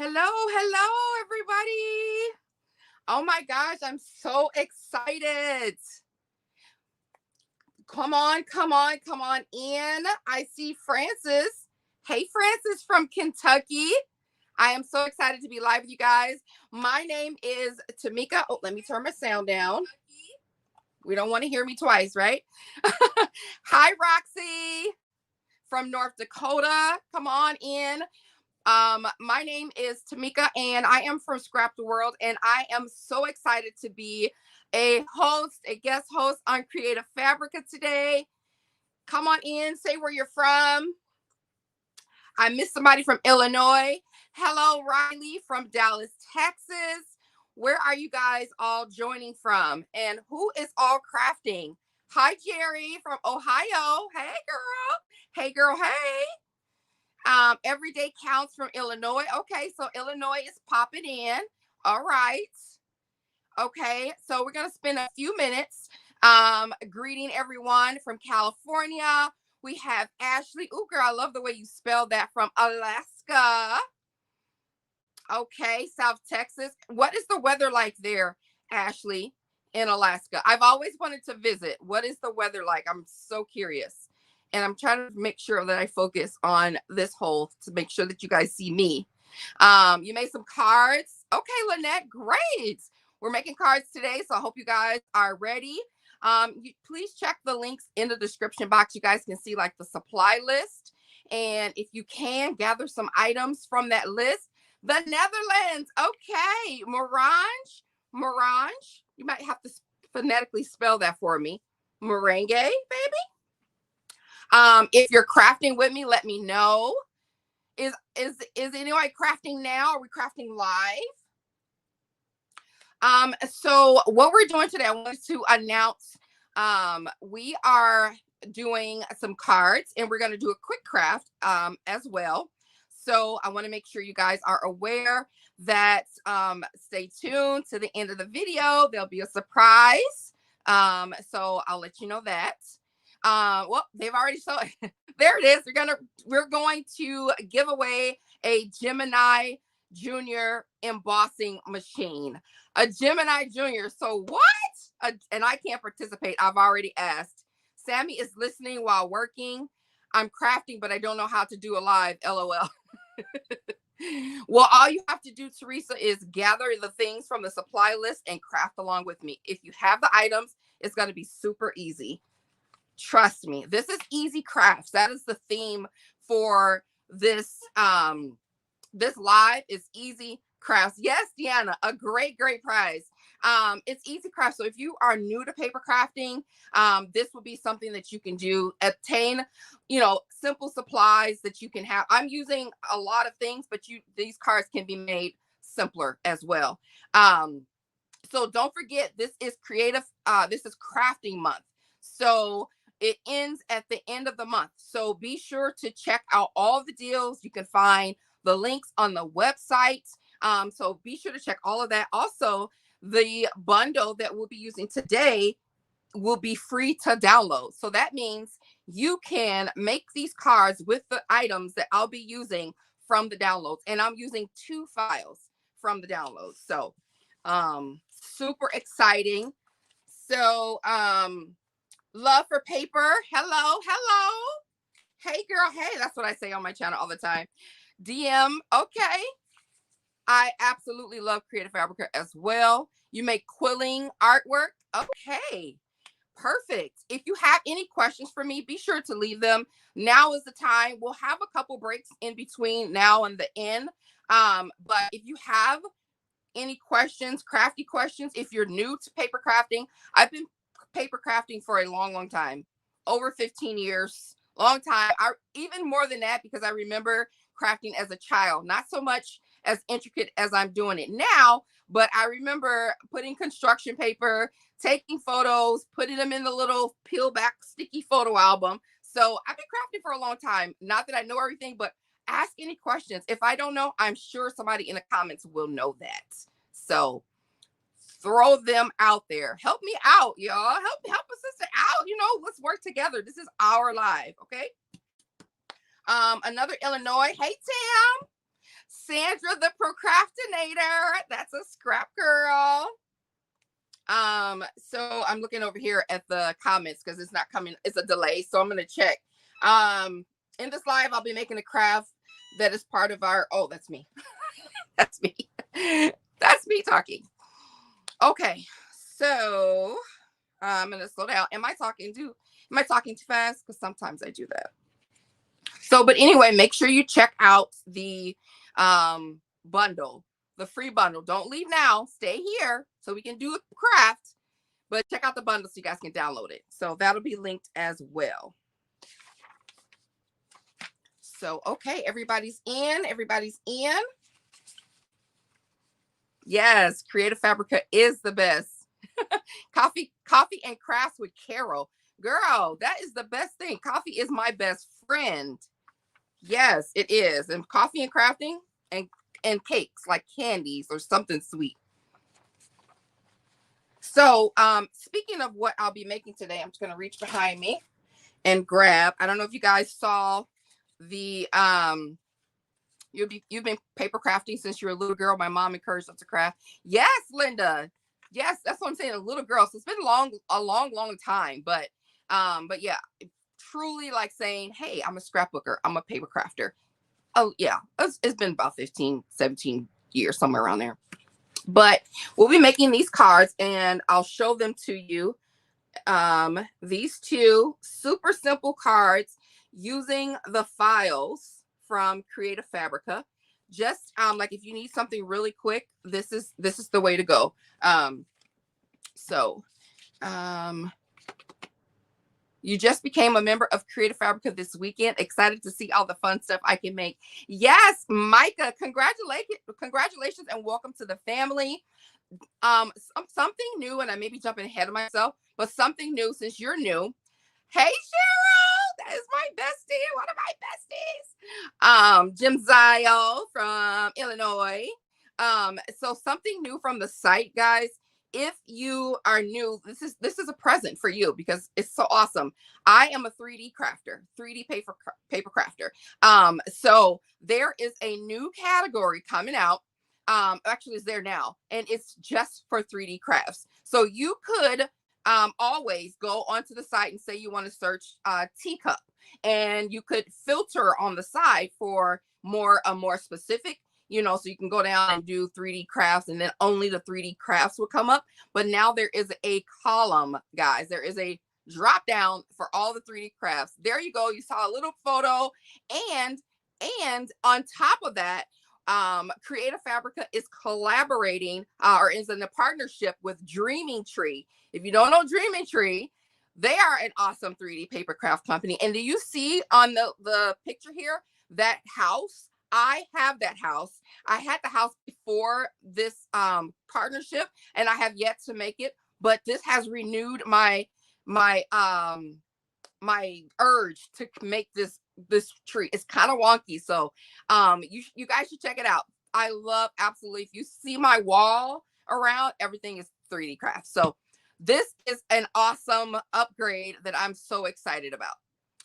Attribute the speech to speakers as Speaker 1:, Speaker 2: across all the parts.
Speaker 1: Hello, hello, everybody. Oh my gosh, I'm so excited. Come on, come on, come on in. I see Francis. Hey, Francis from Kentucky. I am so excited to be live with you guys. My name is Tmika. Oh, let me turn my sound down. We don't want to hear me twice, right? Hi, Roxy from North Dakota. Come on in. My name is Tmika and I am from Scrapdaworld, and I am so excited to be a guest host on Creative Fabrica today. Come on in, say where you're from. I miss somebody from Illinois. Hello, Riley from Dallas, Texas. Where are you guys all joining from? And who is all crafting? Hi, Jerry from Ohio. Hey, girl. Hey, girl. Hey. Every day counts from Illinois. Okay, so Illinois is popping in. All right. Okay, so we're gonna spend a few minutes greeting everyone from California. We have Ashley. Ooh, girl, I love the way you spelled that, from Alaska. Okay, South Texas. What is the weather like there, Ashley, in Alaska? I've always wanted to visit. What is the weather like? I'm so curious. And I'm trying to make sure that I focus on this hole to make sure that you guys see me. You made some cards. Okay, Lynette, great. We're making cards today, so I hope you guys are ready. Please check the links in the description box. You guys can see like the supply list. And if you can, gather some items from that list. The Netherlands. Okay. Morange. You might have to phonetically spell that for me. Merengue, baby. If you're crafting with me, let me know. Is anyone crafting now? Are we crafting live? So what we're doing today, I wanted to announce we are doing some cards, and we're going to do a quick craft as well. So I want to make sure you guys are aware that stay tuned to the end of the video. There'll be a surprise. So I'll let you know that. Well, they've already saw it. There it is. We're going to give away a Gemini Junior embossing machine. A Gemini Junior. So what? And I can't participate. I've already asked. Sammy is listening while working. I'm crafting, but I don't know how to do a live. LOL. Well, all you have to do, Teresa, is gather the things from the supply list and craft along with me. If you have the items, it's going to be super easy. Trust me. This is easy crafts. That is the theme for this this live, is easy crafts. Yes, Deanna, a great prize. It's easy crafts. So if you are new to paper crafting, this will be something that you can do. Obtain, simple supplies that you can have. I'm using a lot of things, but these cards can be made simpler as well. So don't forget, this is crafting month. So it ends at the end of the month. So be sure to check out all the deals. You can find the links on the website. So be sure to check all of that. Also, the bundle that we'll be using today will be free to download. So that means you can make these cards with the items that I'll be using from the downloads. And I'm using 2 files from the downloads. So super exciting. So love for paper. Hello. Hey girl. Hey, that's what I say on my channel all the time. DM. Okay. I absolutely love Creative Fabrica as well. You make quilling artwork. Okay. Perfect. If you have any questions for me, be sure to leave them. Now is the time. We'll have a couple breaks in between now and the end. But if you have any questions, crafty questions, if you're new to paper crafting, I've been paper crafting for a long time, over 15 years, long time. Even more than that, because I remember crafting as a child, not so much as intricate as I'm doing it now, but I remember putting construction paper, taking photos, putting them in the little peel back sticky photo album. So I've been crafting for a long time. Not that I know everything, but ask any questions. If I don't know, I'm sure somebody in the comments will know that. So throw them out there. Help me out, y'all. Help a sister out. Let's work together. This is our live, okay? Another Illinois. Hey, Tim. Sandra the procrastinator. That's a scrap girl. So I'm looking over here at the comments because it's not coming, it's a delay. So I'm gonna check. In this live, I'll be making a craft that is part of our, oh, that's me. That's me. That's me talking. Okay, so I'm gonna slow down. Am I talking too fast? Because sometimes I do that. So, but anyway, make sure you check out the bundle, the free bundle. Don't leave now. Stay here so we can do a craft. But check out the bundle so you guys can download it. So that'll be linked as well. So, okay, everybody's in. Everybody's in. Yes, Creative Fabrica is the best. Coffee and crafts with Carol. Girl, that is the best thing. Coffee is my best friend. Yes, it is. And coffee and crafting and cakes like candies or something sweet. So, speaking of what I'll be making today, I'm just going to reach behind me and grab. I don't know if you guys saw the you've been paper crafting since you were a little girl. My mom encouraged us to craft. Yes, Linda. Yes, that's what I'm saying. A little girl. So it's been a long time. But yeah, truly like saying, hey, I'm a scrapbooker. I'm a paper crafter. Oh yeah, it's been about 15, 17 years, somewhere around there. But we'll be making these cards and I'll show them to you. These two super simple cards using the files from Creative Fabrica. Just like if you need something really quick, this is the way to go. You just became a member of Creative Fabrica this weekend. Excited to see all the fun stuff I can make. Yes, Micah, congratulations and welcome to the family. Something new, and I may be jumping ahead of myself, but something new since you're new. Hey, Cheryl, that is my bestie, one of my besties. Jim Zio from Illinois. So something new from the site, guys. If you are new, this is a present for you because it's so awesome. I am a 3D crafter, 3D paper crafter. So there is a new category coming out. Actually it's there now, and it's just for 3D crafts. So you could always go onto the site and say you want to search teacup, and you could filter on the side for more specific, so you can go down and do 3D crafts, and then only the 3D crafts will come up. But now there is a column, guys. There is a drop down for all the 3D crafts. There you go. You saw a little photo, and on top of that, Creative Fabrica is collaborating or is in a partnership with Dreaming Tree. If you don't know Dreaming Tree, they are an awesome 3D paper craft company. And do you see on the picture here that house? I have that house. I had the house before this partnership, and I have yet to make it. But this has renewed my urge to make this tree. It's kind of wonky, so you guys should check it out. I love, absolutely, if you see my wall around, everything is 3D craft. So this is an awesome upgrade that I'm so excited about.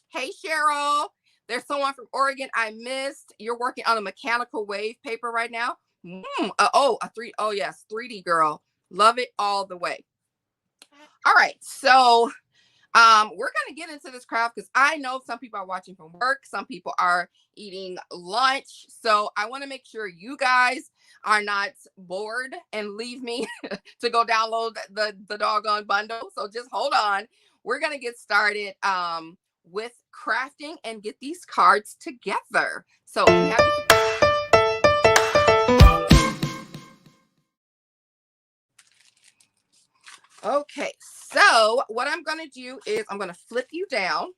Speaker 1: Hey, Cheryl, there's someone from Oregon I missed. You're working on a mechanical wave paper right now. Oh yes, 3D girl. Love it all the way. All right, so we're going to get into this craft because I know some people are watching from work. Some people are eating lunch. So I want to make sure you guys are not bored and leave me to go download the doggone bundle. So just hold on. We're going to get started with crafting and get these cards together. So we have okay, so what I'm going to do is I'm going to flip you down.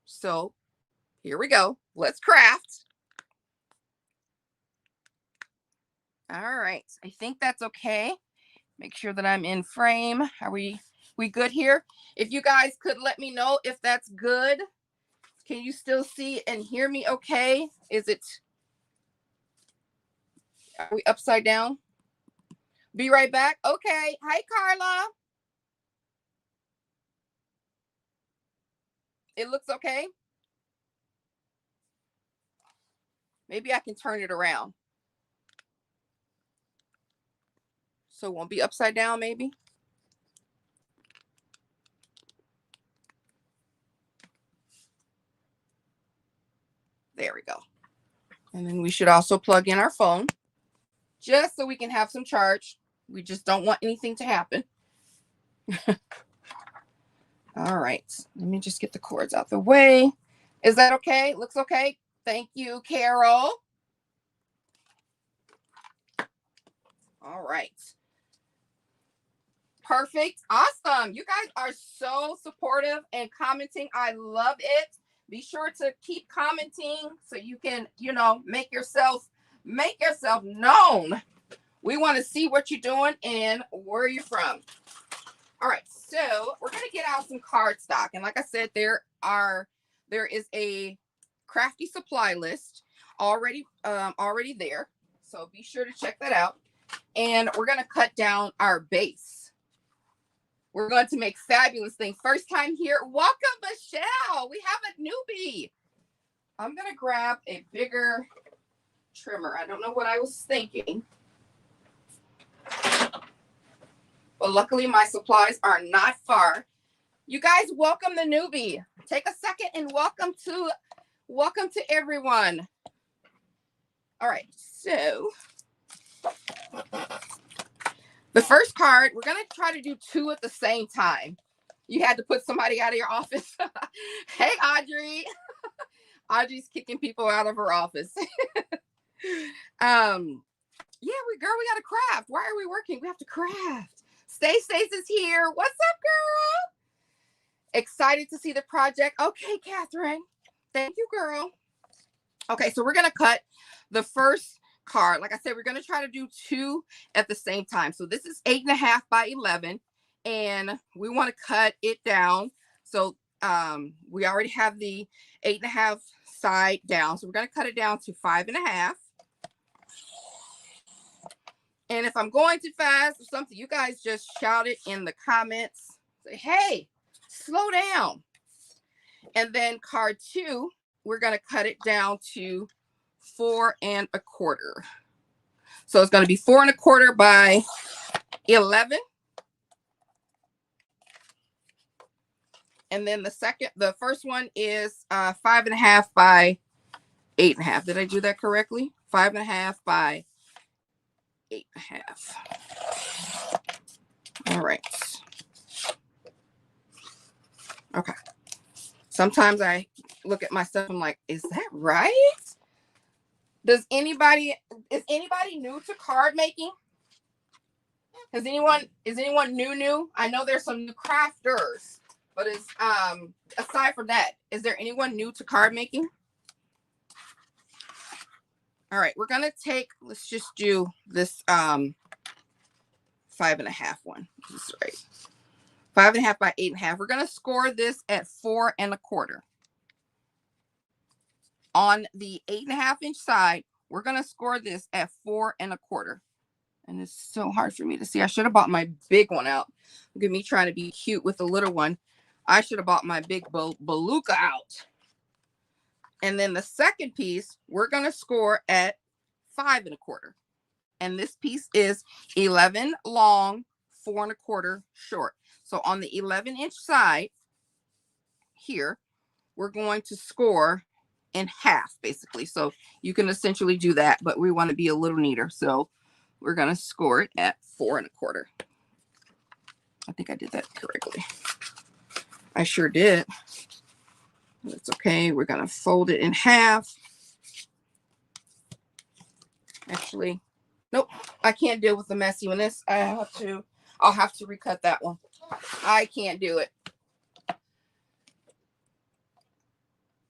Speaker 1: So here we go. Let's craft. All right. I think that's okay. Make sure that I'm in frame. Are we good here? If you guys could let me know if that's good. Can you still see and hear me okay? Are we upside down? Be right back. Okay. Hi, Carla. It looks okay. Maybe I can turn it around. So it won't be upside down, maybe. There we go. And then we should also plug in our phone just so we can have some charge. We just don't want anything to happen. All right. Let me just get the cords out the way. Is that okay? Looks okay. Thank you, Carol. All right. Perfect. Awesome. You guys are so supportive and commenting. I love it. Be sure to keep commenting so you can, make yourself known. We want to see what you're doing and where you're from. All right, so we're gonna get out some cardstock, and like I said, there is a crafty supply list already there. So be sure to check that out. And we're gonna cut down our base. We're going to make fabulous things. First time here, welcome, Michelle. We have a newbie. I'm gonna grab a bigger trimmer. I don't know what I was thinking. But luckily my supplies are not far. You guys, welcome the newbie. Take a second and welcome to everyone. All right, so the first card, we're gonna try to do 2 at the same time. You had to put somebody out of your office. Hey, Audrey. Audrey's kicking people out of her office. Yeah, we gotta craft. Why are we working? We have to craft. Stace is here. What's up, girl? Excited to see the project. Okay, Catherine. Thank you, girl. Okay, so we're gonna cut the first card. Like I said, we're gonna try to do 2 at the same time. So this is 8.5 by 11, and we want to cut it down. So we already have the 8.5 side down. So we're gonna cut it down to 5.5. And if I'm going too fast or something, you guys just shout it in the comments. Say, hey, slow down. And then card 2, we're going to cut it down to 4 1/4. So it's going to be 4 1/4 by 11. And then the first one is 5.5 by 8.5. Did I do that correctly? 5.5 by 8.5. All right. Okay. Sometimes I look at myself, I'm like, is that right? Is anybody new to card making? Is anyone new? I know there's some new crafters, but aside from that, is there anyone new to card making? All right, we're gonna let's just do this 5.5 one. This is right. 5.5 by 8.5. We're gonna score this at 4 1/4. On the 8.5-inch side, we're gonna score this at 4 1/4. And it's so hard for me to see. I should have bought my big one out. Look at me trying to be cute with the little one. I should have bought my big beluga out. And then the second piece, we're going to score at 5 1/4. And this piece is 11 long, 4 1/4 short. So on the 11-inch side here, we're going to score in half, basically. So you can essentially do that, but we want to be a little neater. So we're going to score it at 4 1/4. I think I did that correctly. I sure did. That's okay. We're going to fold it in half. Actually, nope. I can't deal with the messy one. I'll have to recut that one. I can't do it.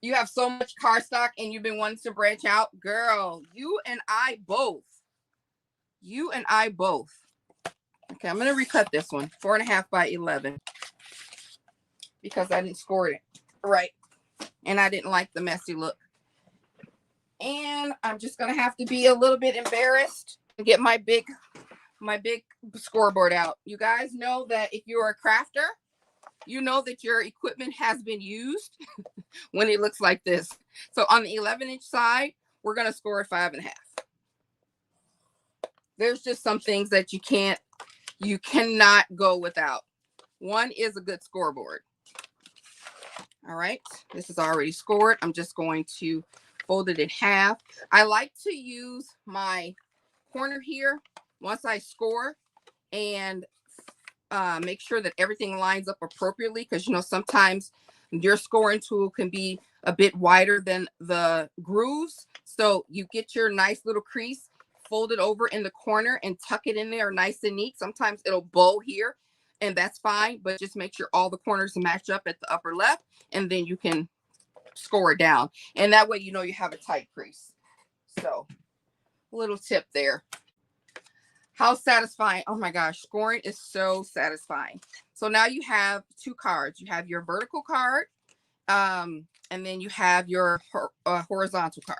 Speaker 1: You have so much cardstock and you've been wanting to branch out. Girl, you and I both. Okay, I'm going to recut this one. 4.5 by 11. Because I didn't score it right. And I didn't like the messy look. And I'm just going to have to be a little bit embarrassed and get my big scoreboard out. You guys know that if you're a crafter, you know that your equipment has been used when it looks like this. So on the 11-inch side, we're going to score it 5.5. There's just some things that you cannot go without. One is a good scoreboard. All right, this is already scored. I'm just going to fold it in half. I like to use my corner here once I score and make sure that everything lines up appropriately, because you know sometimes your scoring tool can be a bit wider than the grooves. So you get your nice little crease, fold it over in the corner and tuck it in there nice and neat. Sometimes it'll bow here, and that's fine, but just make sure all the corners match up at the upper left, and then you can score it down. And that way you know you have a tight crease. So little tip there. How satisfying. Oh my gosh, scoring is so satisfying. So now you have two cards. You have your vertical card, and then you have your horizontal card.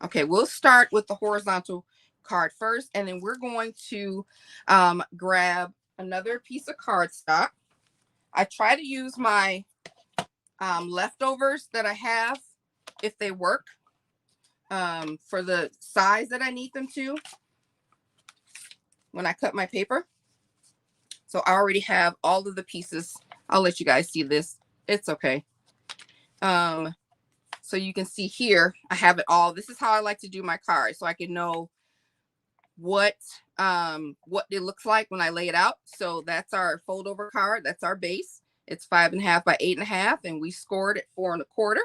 Speaker 1: Okay, we'll start with the horizontal card first, and then we're going to grab another piece of cardstock. I try to use my leftovers that I have, if they work, for the size that I need them to when I cut my paper. So I already have all of the pieces. I'll let you guys see this. It's okay. So you can see here, I have it all. This is how I like to do my cards, so I can know what it looks like when I lay it out. So that's our fold over card. That's our base. It's 5.5 by 8.5, and we scored at 4.25.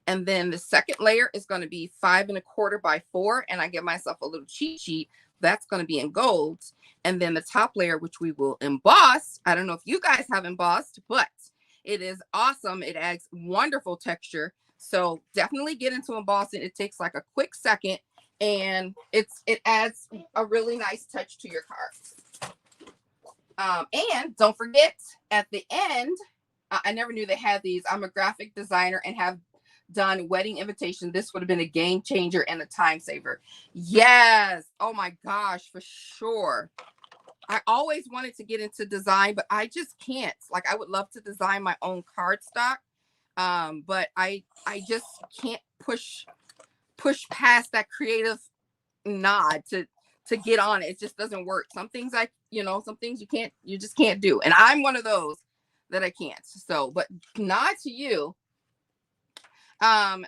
Speaker 1: And then the second layer is going to be 5.25 by 4, and I give myself a little cheat sheet. That's going to be in gold. And then the top layer, which we will emboss. I don't know if you guys have embossed, but it is awesome. It adds wonderful texture. So definitely get into embossing. It takes like a quick second, and it adds a really nice touch to your cards. And don't forget, at the end, I never knew they had these. I'm a graphic designer and have done wedding invitation. This would have been a game changer and a time saver. Yes. Oh my gosh, for sure. I always wanted to get into design, but I just can't. Like, I would love to design my own cardstock, but I just can't push past that creative nod to get on it. It just doesn't work. Some things some things you just can't do. And I'm one of those that I can't. So, but nod to you.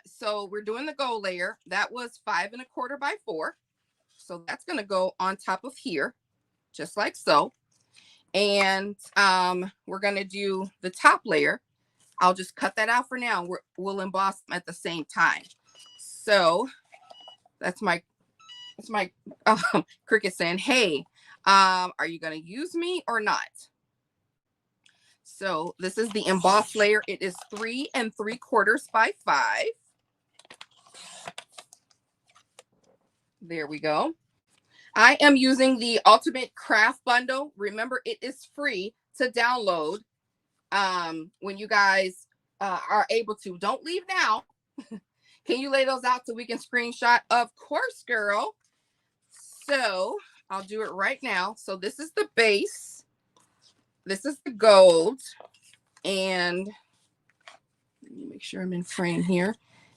Speaker 1: So we're doing the gold layer. That was 5.25 by 4. So that's going to go on top of here, just like so. And we're going to do the top layer. I'll just cut that out for now. We'll emboss them at the same time. So that's my Cricket saying, hey, are you going to use me or not? So this is the emboss layer. It is 3.75 by 5. There we go. I am using the Ultimate Craft Bundle. Remember, it is free to download when you guys are able to. Don't leave now. Can you lay those out so we can screenshot? Of course, girl. So I'll do it right now. So this is the base. This is the gold. And let me make sure I'm in frame here.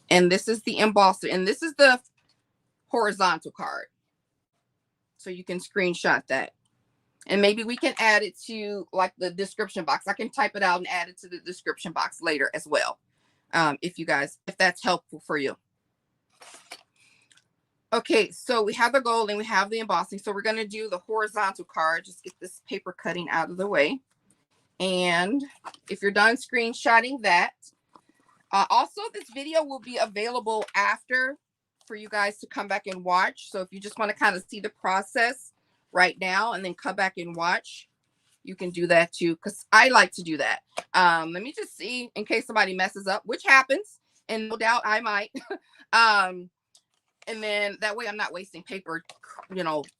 Speaker 1: And this is the embosser. And this is the horizontal card. So you can screenshot that. And maybe we can add it to like the description box. I can type it out and add it to the description box later as well. If that's helpful for you. Okay, so we have the gold and we have the embossing. So we're going to do the horizontal card. Just get this paper cutting out of the way. And if you're done screenshotting that, also this video will be available after for you guys to come back and watch. So if you just want to kind of see the process right now and then come back and watch, you can do that too, because I like to do that. Let me just see in case somebody messes up, which happens, and no doubt I might. And then that way I'm not wasting paper,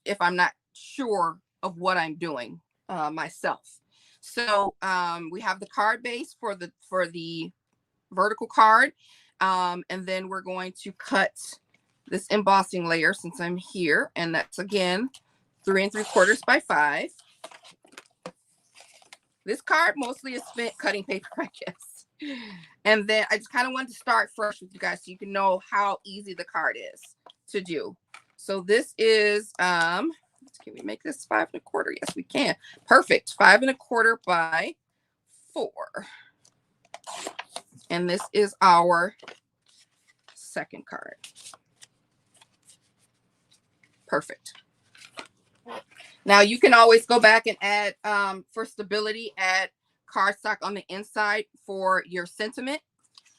Speaker 1: if I'm not sure of what I'm doing myself. So we have the card base for the vertical card. And then we're going to cut this embossing layer since I'm here. And that's again 3.75 by 5. This card mostly is spent cutting paper, I guess. And then I just kind of wanted to start fresh with you guys so you can know how easy the card is to do. So this is, can we make this 5 1/4? Yes, we can. Perfect. 5 1/4 by 4. And this is our second card. Perfect. Now you can always go back and add, for stability, add cardstock on the inside for your sentiment.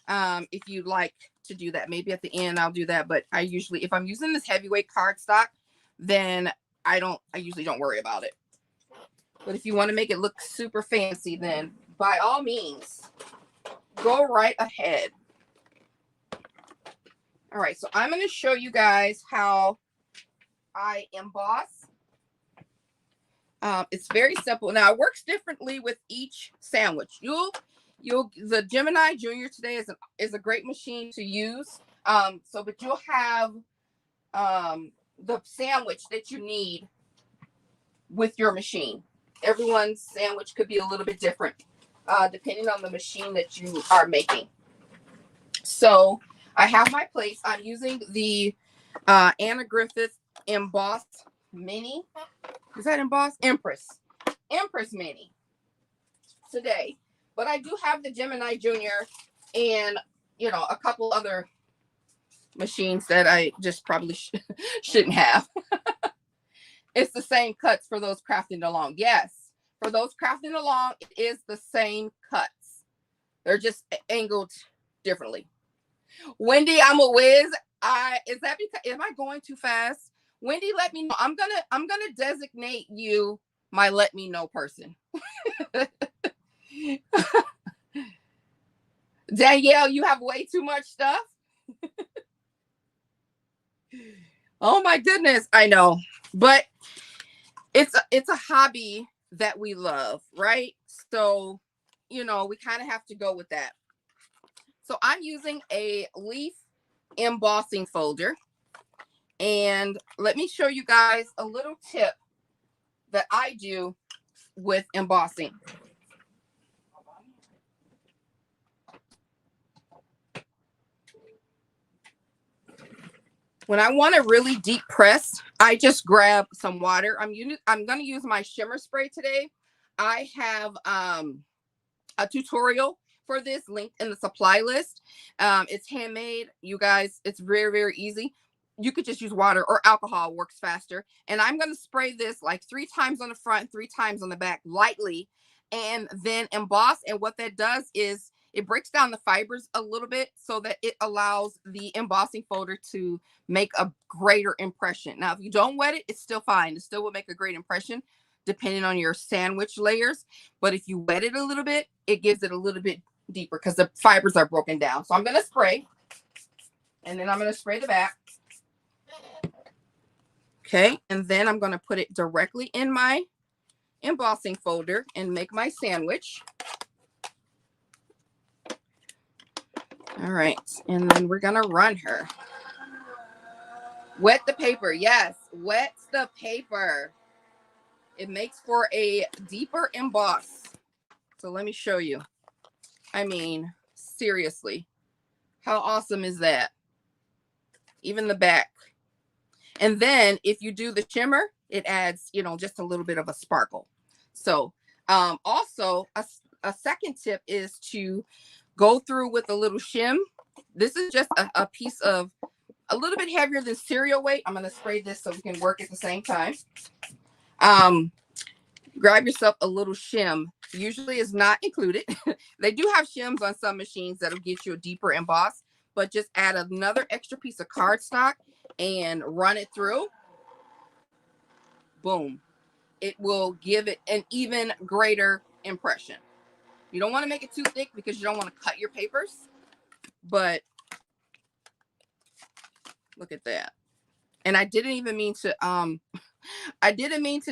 Speaker 1: If you'd like to do that, maybe at the end I'll do that. But I usually, if I'm using this heavyweight cardstock, then I usually don't worry about it. But if you want to make it look super fancy, then by all means, go right ahead. All right, so I'm going to show you guys how I emboss. It's very simple. Now it works differently with each sandwich. The Gemini Junior today is a great machine to use. But you'll have the sandwich that you need with your machine. Everyone's sandwich could be a little bit different depending on the machine that you are making. So I have my plates. I'm using the Anna Griffith Emboss Mini. Is that Emboss? Empress Mini today. But I do have the Gemini Junior and, a couple other machines that I just probably shouldn't have. It's the same cuts for those crafting along. Yes, for those crafting along, it is the same cuts. They're just angled differently. Wendy, I'm a whiz. Is that because, am I going too fast? Wendy, let me know. I'm gonna designate you my let me know person. Danielle, you have way too much stuff. Oh my goodness, I know, but it's a hobby that we love, right? So, we kind of have to go with that. So I'm using a leaf embossing folder, and let me show you guys a little tip that I do with embossing. When I want to really deep press, I just grab some water. I'm going to use my shimmer spray today. I have a tutorial for this linked in the supply list. It's handmade, you guys. It's very, very easy. You could just use water or alcohol, works faster. And I'm going to spray this like 3 times on the front, 3 times on the back, lightly, and then emboss. And what that does is it breaks down the fibers a little bit so that it allows the embossing folder to make a greater impression. Now, if you don't wet it, it's still fine. It still will make a great impression depending on your sandwich layers. But if you wet it a little bit, it gives it a little bit deeper because the fibers are broken down. So I'm going to spray, and then I'm going to spray the back. Okay, and then I'm going to put it directly in my embossing folder and make my sandwich. All right, and then we're going to run her. Wet the paper. Yes, wet the paper. It makes for a deeper emboss. So let me show you. I mean, seriously, how awesome is that? Even the back. And then if you do the shimmer, it adds, just a little bit of a sparkle. So also a second tip is to go through with a little shim. This is just a piece of a little bit heavier than cereal weight. I'm going to spray this so we can work at the same time. Grab yourself a little shim. Usually is not included. They do have shims on some machines that'll get you a deeper emboss, but just add another extra piece of cardstock and run it through. Boom. It will give it an even greater impression. You don't want to make it too thick because you don't want to cut your papers, but look at that. And I didn't even mean to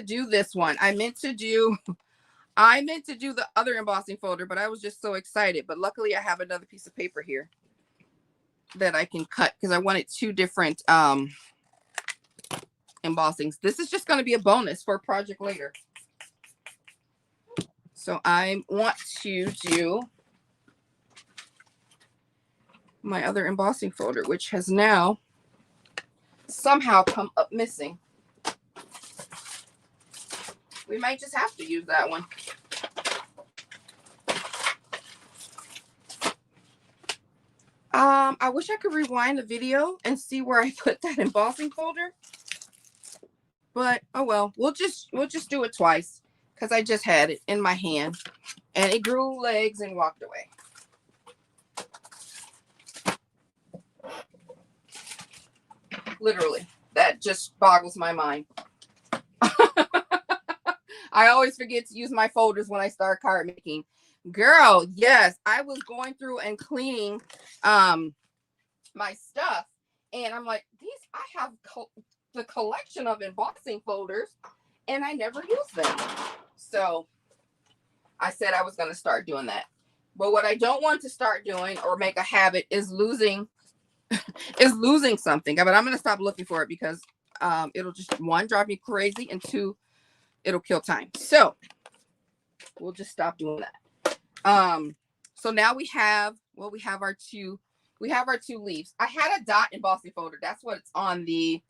Speaker 1: do this one. I meant to do the other embossing folder, but I was just so excited. But luckily I have another piece of paper here that I can cut because I wanted 2 different embossings. This is just going to be a bonus for a project later. So I want to do my other embossing folder, which has now somehow come up missing. We might just have to use that one. I wish I could rewind the video and see where I put that embossing folder. But oh well, we'll just do it twice because I just had it in my hand and it grew legs and walked away. Literally, that just boggles my mind. I always forget to use my folders when I start card making. Girl, yes, I was going through and cleaning my stuff, and I'm like, I have the collection of embossing folders, and I never use them. So I said I was going to start doing that. But what I don't want to start doing or make a habit is losing something. But I'm going to stop looking for it because it'll just, one, drive me crazy, and two, it'll kill time. So we'll just stop doing that. So now we have our two leaves. I had a dot embossing folder. That's what it's on the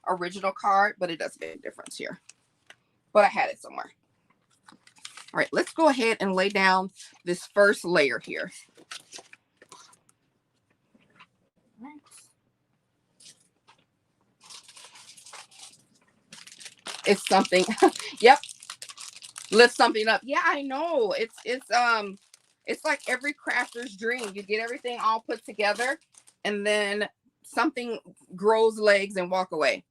Speaker 1: original card, but it doesn't make a difference here. But I had it somewhere. All right, let's go ahead and lay down this first layer here. It's something. Yep. Lift something up. Yeah, I know. It's like every crafter's dream. You get everything all put together and then something grows legs and walk away.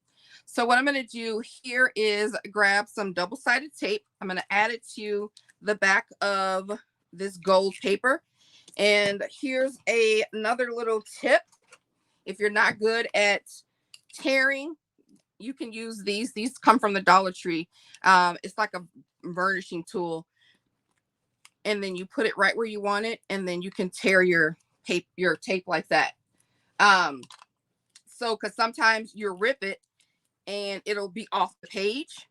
Speaker 1: So what I'm going to do here is grab some double-sided tape. I'm going to add it to the back of this gold paper. And here's another little tip. If you're not good at tearing, you can use these. These come from the Dollar Tree. It's like a burnishing tool. And then you put it right where you want it, and then you can tear your tape like that. So because sometimes you rip it and it'll be off the page,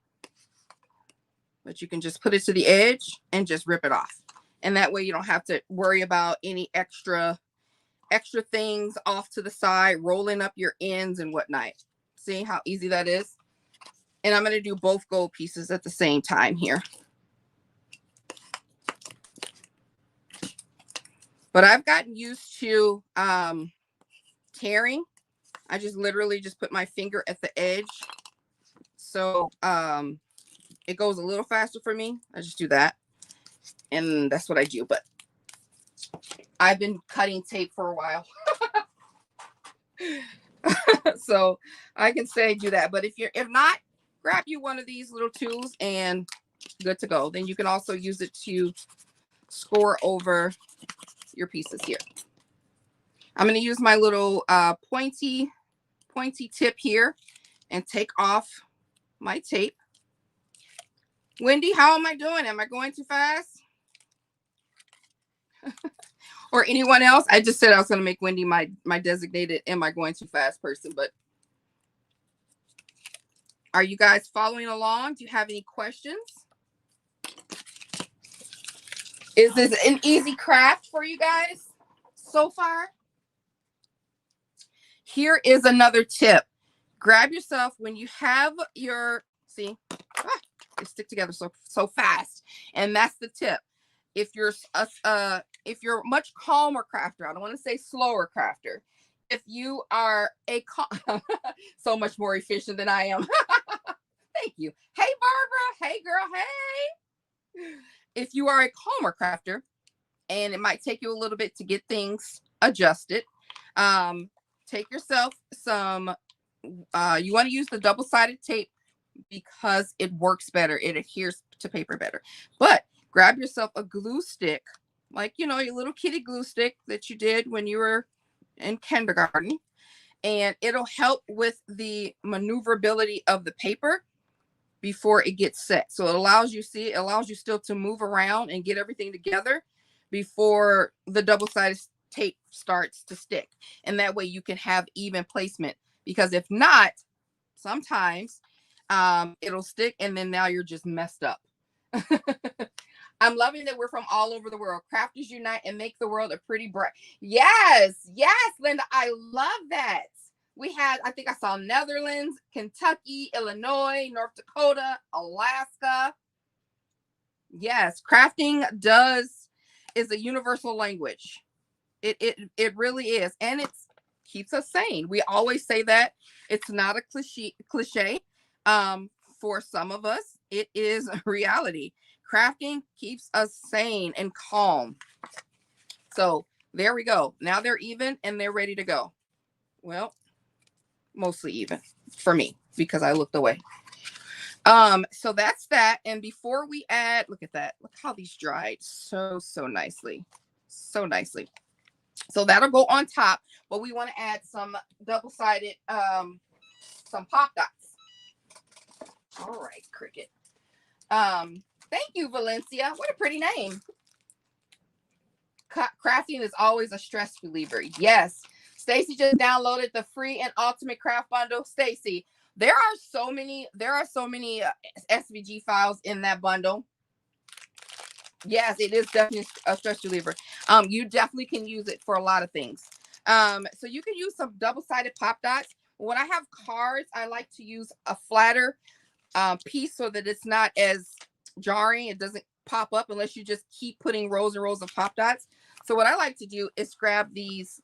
Speaker 1: but you can just put it to the edge and just rip it off. And that way you don't have to worry about any extra things off to the side, rolling up your ends and whatnot. See how easy that is? And I'm going to do both gold pieces at the same time here. But I've gotten used to tearing. I just literally just put my finger at the edge. So it goes a little faster for me. I just do that. And that's what I do. But I've been cutting tape for a while. So I can say do that. But if not, grab you one of these little tools and good to go. Then you can also use it to score over your pieces here. I'm going to use my little pointy tip here and take off my tape. Wendy, how am I doing? Am I going too fast? Or anyone else? I just said I was going to make Wendy my designated am I going too fast person, but are you guys following along? Do you have any questions? Is this an easy craft for you guys so far? Here is another tip. Grab yourself when you have your, see, they stick together so fast. And that's the tip. If you're much calmer crafter, I don't want to say slower crafter. If you are so much more efficient than I am. Thank you. Hey, Barbara. Hey, girl. Hey. If you are a calmer crafter, and it might take you a little bit to get things adjusted, take yourself some, you want to use the double-sided tape because it works better. It adheres to paper better. But grab yourself a glue stick, like, you know, your little kitty glue stick that you did when you were in kindergarten, and it'll help with the maneuverability of the paper before it gets set. So it allows you still to move around and get everything together before the double-sided tape starts to stick. And that way you can have even placement, because if not, sometimes it'll stick and then now you're just messed up. I'm loving that we're from all over the world. Crafters unite and make the world a pretty bright. Yes, yes, Linda, I love that. We had, I think I saw Netherlands, Kentucky, Illinois, North Dakota, Alaska. Yes, crafting is a universal language. It really is, and it keeps us sane. We always say that. It's not a cliche. For some of us, it is a reality. Crafting keeps us sane and calm. So there we go. Now they're even and they're ready to go. Well, mostly even for me because I looked away. So that's that. And before we add, look at that. Look how these dried so nicely. So nicely. So that'll go on top, but we want to add some double-sided, some pop dots. All right, Cricket. Thank you, Valencia. What a pretty name. Crafting is always a stress reliever. Yes. Stacy just downloaded the free and ultimate craft bundle. Stacy, there are so many SVG files in that bundle. Yes, it is definitely a stress reliever. You definitely can use it for a lot of things. So you can use some double-sided pop dots. When I have cards, I like to use a flatter piece so that it's not as jarring. It doesn't pop up unless you just keep putting rows and rows of pop dots. So what I like to do is grab these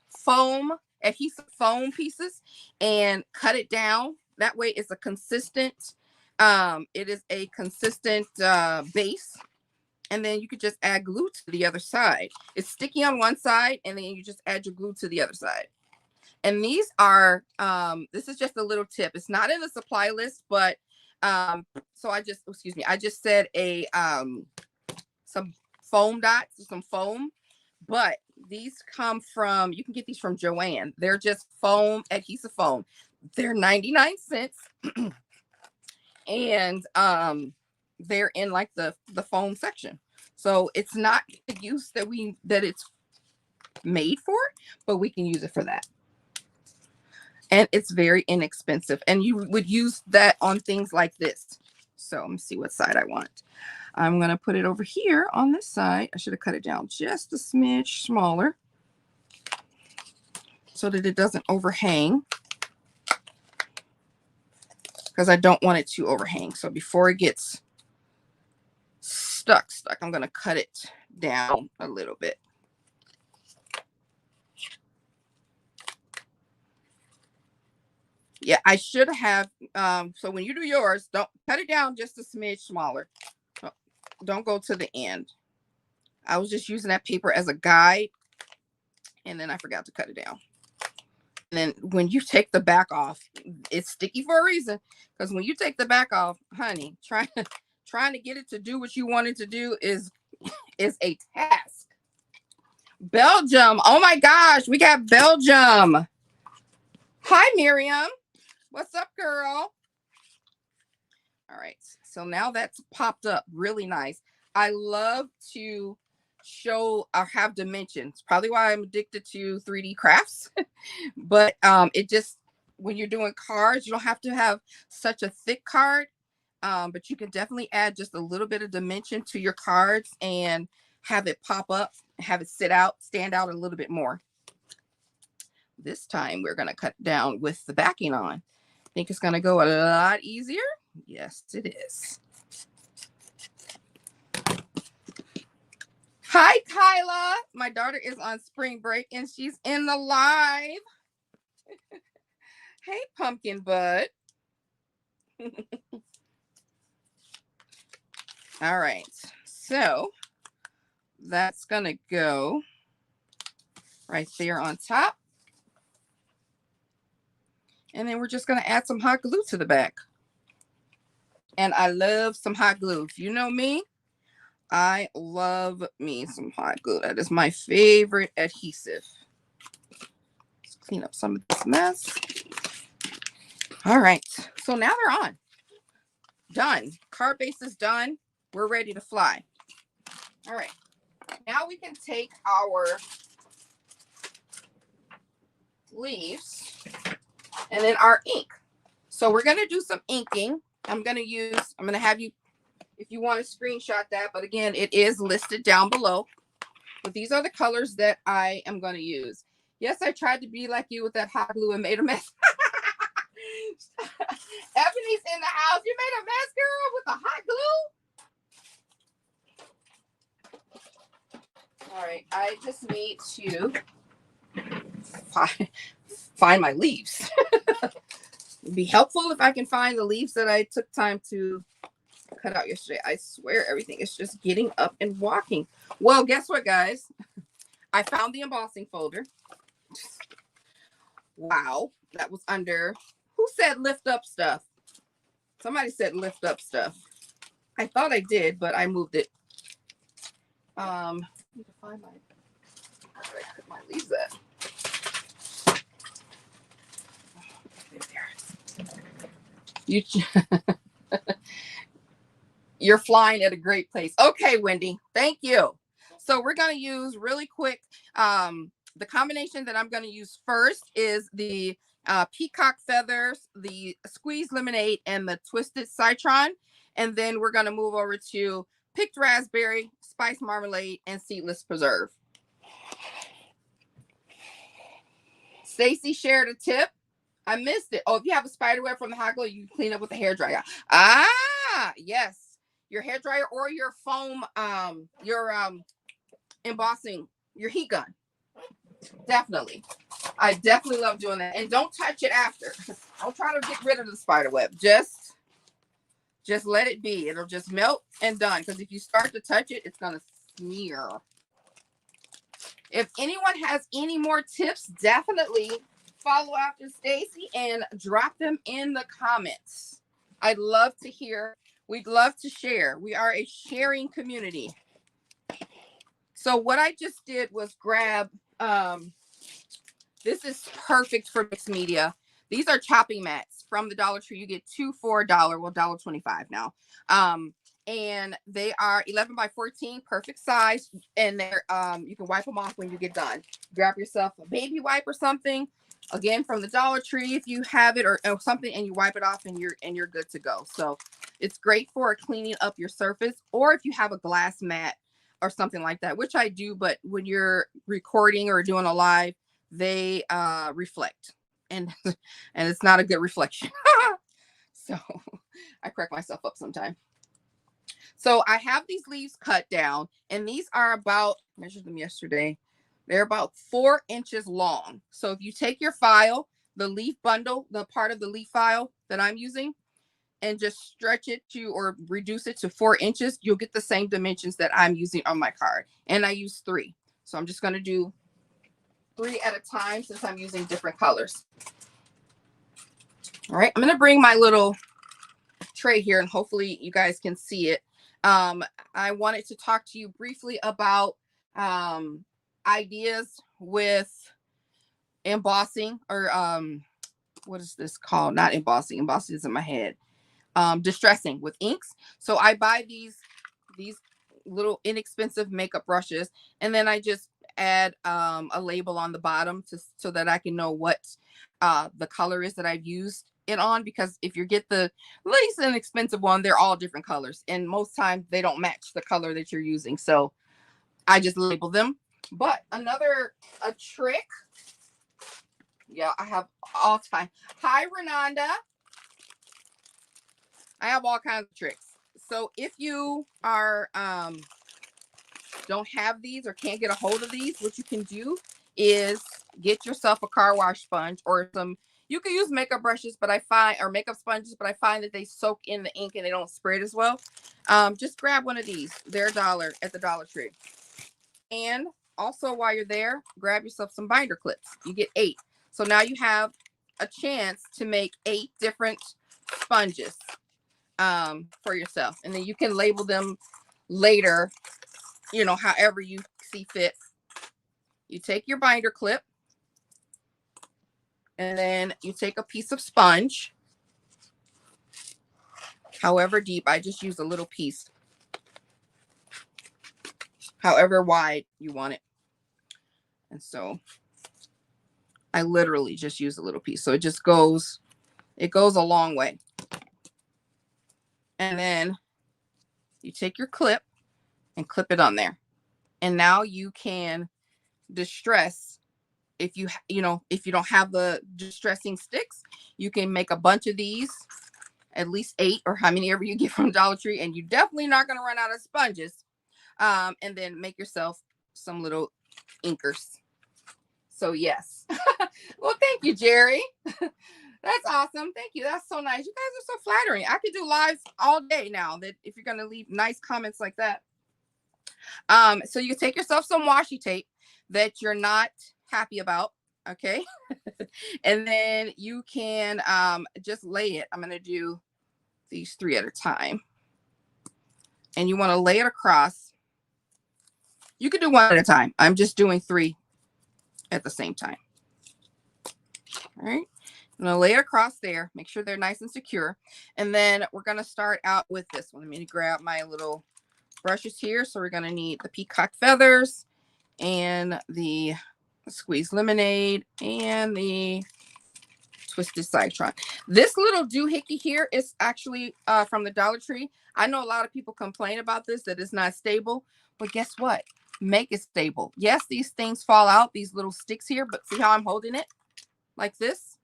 Speaker 1: adhesive foam pieces and cut it down. That way it's a consistent, base. And then you could just add glue to the other side. It's sticky on one side, and then you just add your glue to the other side. And these are, this is just a little tip. It's not in the supply list, but so I just said some foam dots, some foam, but these come from, you can get these from Joann. They're just foam, adhesive foam. They're 99 cents. And they're in like the foam section. So it's not the use that it's made for, but we can use it for that. And it's very inexpensive. And you would use that on things like this. So let me see what side I want. I'm going to put it over here on this side. I should have cut it down just a smidge smaller so that it doesn't overhang, because I don't want it to overhang. So before it gets stuck, I'm going to cut it down a little bit. Yeah, I should have. So when you do yours, don't cut it down just a smidge smaller. Don't go to the end. I was just using that paper as a guide, and then I forgot to cut it down. And then when you take the back off, it's sticky for a reason. Because when you take the back off, honey, trying to get it to do what you want it to do is a task. Belgium. Oh my gosh, we got Belgium. Hi, Miriam. What's up, girl? All right, so now that's popped up really nice. I love to show or have dimensions. Probably why I'm addicted to 3D crafts. But it just, when you're doing cards, you don't have to have such a thick card. But you can definitely add just a little bit of dimension to your cards and have it pop up, have it stand out a little bit more. This time we're going to cut down with the backing on. Think it's going to go a lot easier? Yes, it is. Hi, Kyla. My daughter is on spring break and she's in the live. Hey, Pumpkin Bud. All right. So that's going to go right there on top. And then we're just going to add some hot glue to the back. And I love some hot glue. If you know me, I love me some hot glue. That is my favorite adhesive. Let's clean up some of this mess. All right. So now they're on. Done. Card base is done. We're ready to fly. All right. Now we can take our leaves and then our ink. So we're going to do some inking. I'm going to have you if you want to screenshot that. But again, it is listed down below. But these are the colors that I am going to use. Yes, I tried to be like you with that hot glue and made a mess. Ebony's in the house. You made a mess, girl, with the hot glue? All right, I just need to find my leaves. It'd be helpful if I can find the leaves that I took time to cut out yesterday. I swear everything is just getting up and walking. Well, guess what, guys? I found the embossing folder. Wow, that was under, who said lift up stuff? Somebody said lift up stuff. I thought I did, but I moved it. I need to find my, where did I put my leaves at? You're flying at a great pace. Okay, Wendy, thank you. So we're going to use really quick, the combination that I'm going to use first is the peacock feathers, the squeezed lemonade, and the twisted citron. And then we're going to move over to picked raspberry, spiced marmalade, and seedless preserve. Stacy shared a tip. I missed it. Oh, if you have a spider web from the hot glue, you can clean up with a hairdryer. Ah, yes. Your hairdryer or your foam, your embossing, your heat gun. Definitely. I definitely love doing that. And don't touch it after. Don't try to get rid of the spider web. Just let it be. It'll just melt and done. Because if you start to touch it, it's going to smear. If anyone has any more tips, definitely follow after Stacy and drop them in the comments. I'd love to hear. We'd love to share. We are a sharing community. So what I just did was grab, this is perfect for mixed media. These are chopping mats from the Dollar Tree. You get 2 for $1, well, $1.25 now. And they are 11 by 14, perfect size. And they're, you can wipe them off when you get done. Grab yourself a baby wipe or something. Again, from the Dollar Tree, if you have it or something, and you wipe it off and you're good to go. So it's great for cleaning up your surface, or if you have a glass mat or something like that, which I do. But when you're recording or doing a live, they reflect, and it's not a good reflection. So I crack myself up sometimes. So I have these leaves cut down, and these are about, I measured them yesterday. They're about 4 inches long. So if you take your file, the leaf bundle, the part of the leaf file that I'm using, and just stretch it to, or reduce it to 4 inches, you'll get the same dimensions that I'm using on my card. And I use 3. So I'm just going to do 3 at a time since I'm using different colors. All right, I'm going to bring my little tray here, and hopefully you guys can see it. I wanted to talk to you briefly about ideas with embossing, or what is this called? Not embossing. Embossing is in my head. Distressing with inks. So I buy these little inexpensive makeup brushes, and then I just add a label on the bottom so that I can know what the color is that I've used it on, because if you get the least inexpensive one, they're all different colors, and most times they don't match the color that you're using. So I just label them. But a trick, yeah, I have all time. Hi, Renanda. I have all kinds of tricks. So if you are don't have these or can't get a hold of these, what you can do is get yourself a car wash sponge, or some, you can use makeup brushes, but I find, or makeup sponges, but I find that they soak in the ink and they don't spread as well. Just grab one of these. They're $1 at the Dollar Tree. And also, while you're there, grab yourself some binder clips. You get 8. So now you have a chance to make 8 different sponges for yourself. And then you can label them later, you know, however you see fit. You take your binder clip, and then you take a piece of sponge, however deep. I just use a little piece, however wide you want it. And so I literally just use a little piece. So it just goes a long way. And then You take your clip and clip it on there. And now you can distress. If you don't have the distressing sticks, you can make a bunch of these, at least 8 or how many ever you get from Dollar Tree, and you're definitely not going to run out of sponges. And then make yourself some little inkers. So yes. Well, thank you, Jerry. That's awesome. Thank you. That's so nice. You guys are so flattering. I could do lives all day now, that if you're going to leave nice comments like that. So you take yourself some washi tape that you're not happy about. Okay. And then you can just lay it. I'm going to do these 3 at a time. And you want to lay it across. You could do 1 at a time. I'm just doing 3 at the same time. All right. I'm going to lay it across there. Make sure they're nice and secure. And then we're going to start out with this one. Let me grab my little brushes here. So we're going to need the peacock feathers and the squeezed lemonade and the twisted citron. This little doohickey here is actually from the Dollar Tree. I know a lot of people complain about this, that it's not stable, but guess what? Make it stable. Yes, these things fall out, these little sticks here, but see how I'm holding it like this?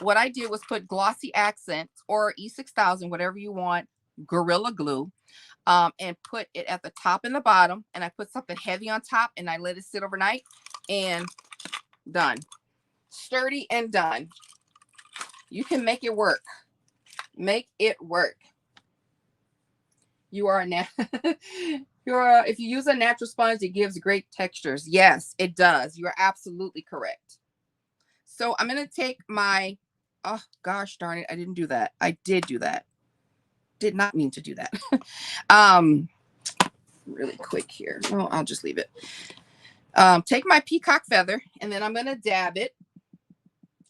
Speaker 1: What I did was put glossy accents or E6000, whatever you want, Gorilla Glue, and put it at the top and the bottom. And I put something heavy on top and I let it sit overnight, and done. Sturdy and done. You can make it work. Make it work. You are if you use a natural sponge, it gives great textures. Yes, it does. You are absolutely correct. So I'm going to take my, oh gosh darn it, I didn't do that. I did do that. Did not mean to do that. Really quick here. No, I'll just leave it. Take my peacock feather, and then I'm going to dab it.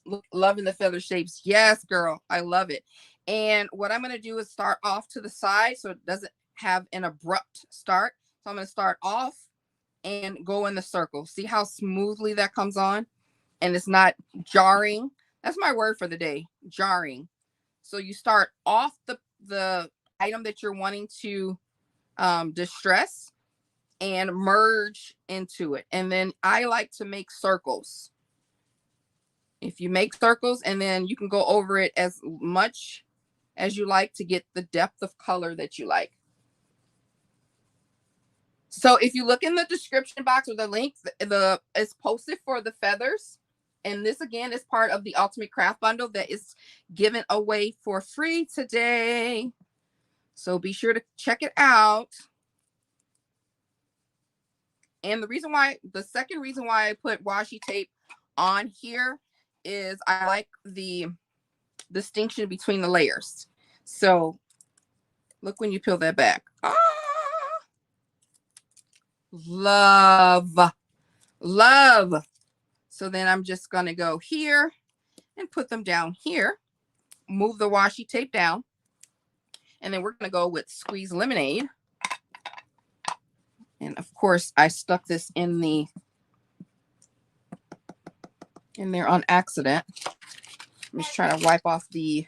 Speaker 1: Look, loving the feather shapes. Yes, girl, I love it. And what I'm going to do is start off to the side so it doesn't have an abrupt start. So I'm going to start off and go in the circle. See how smoothly that comes on? And it's not jarring. That's my word for the day, jarring. So you start off the item that you're wanting to distress and merge into it. And then I like to make circles. If you make circles, and then you can go over it as much as you like to get the depth of color that you like. So if you look in the description box or the link, it's posted for the feathers. And this again is part of the Ultimate Craft Bundle that is given away for free today. So be sure to check it out. And the second reason why I put washi tape on here is I like the distinction between the layers. So look when you peel that back. Ah, love. So then I'm just going to go here and put them down here. Move the washi tape down. And then we're going to go with squeezed lemonade. And of course, I stuck this in there on accident. I'm just trying to wipe off the.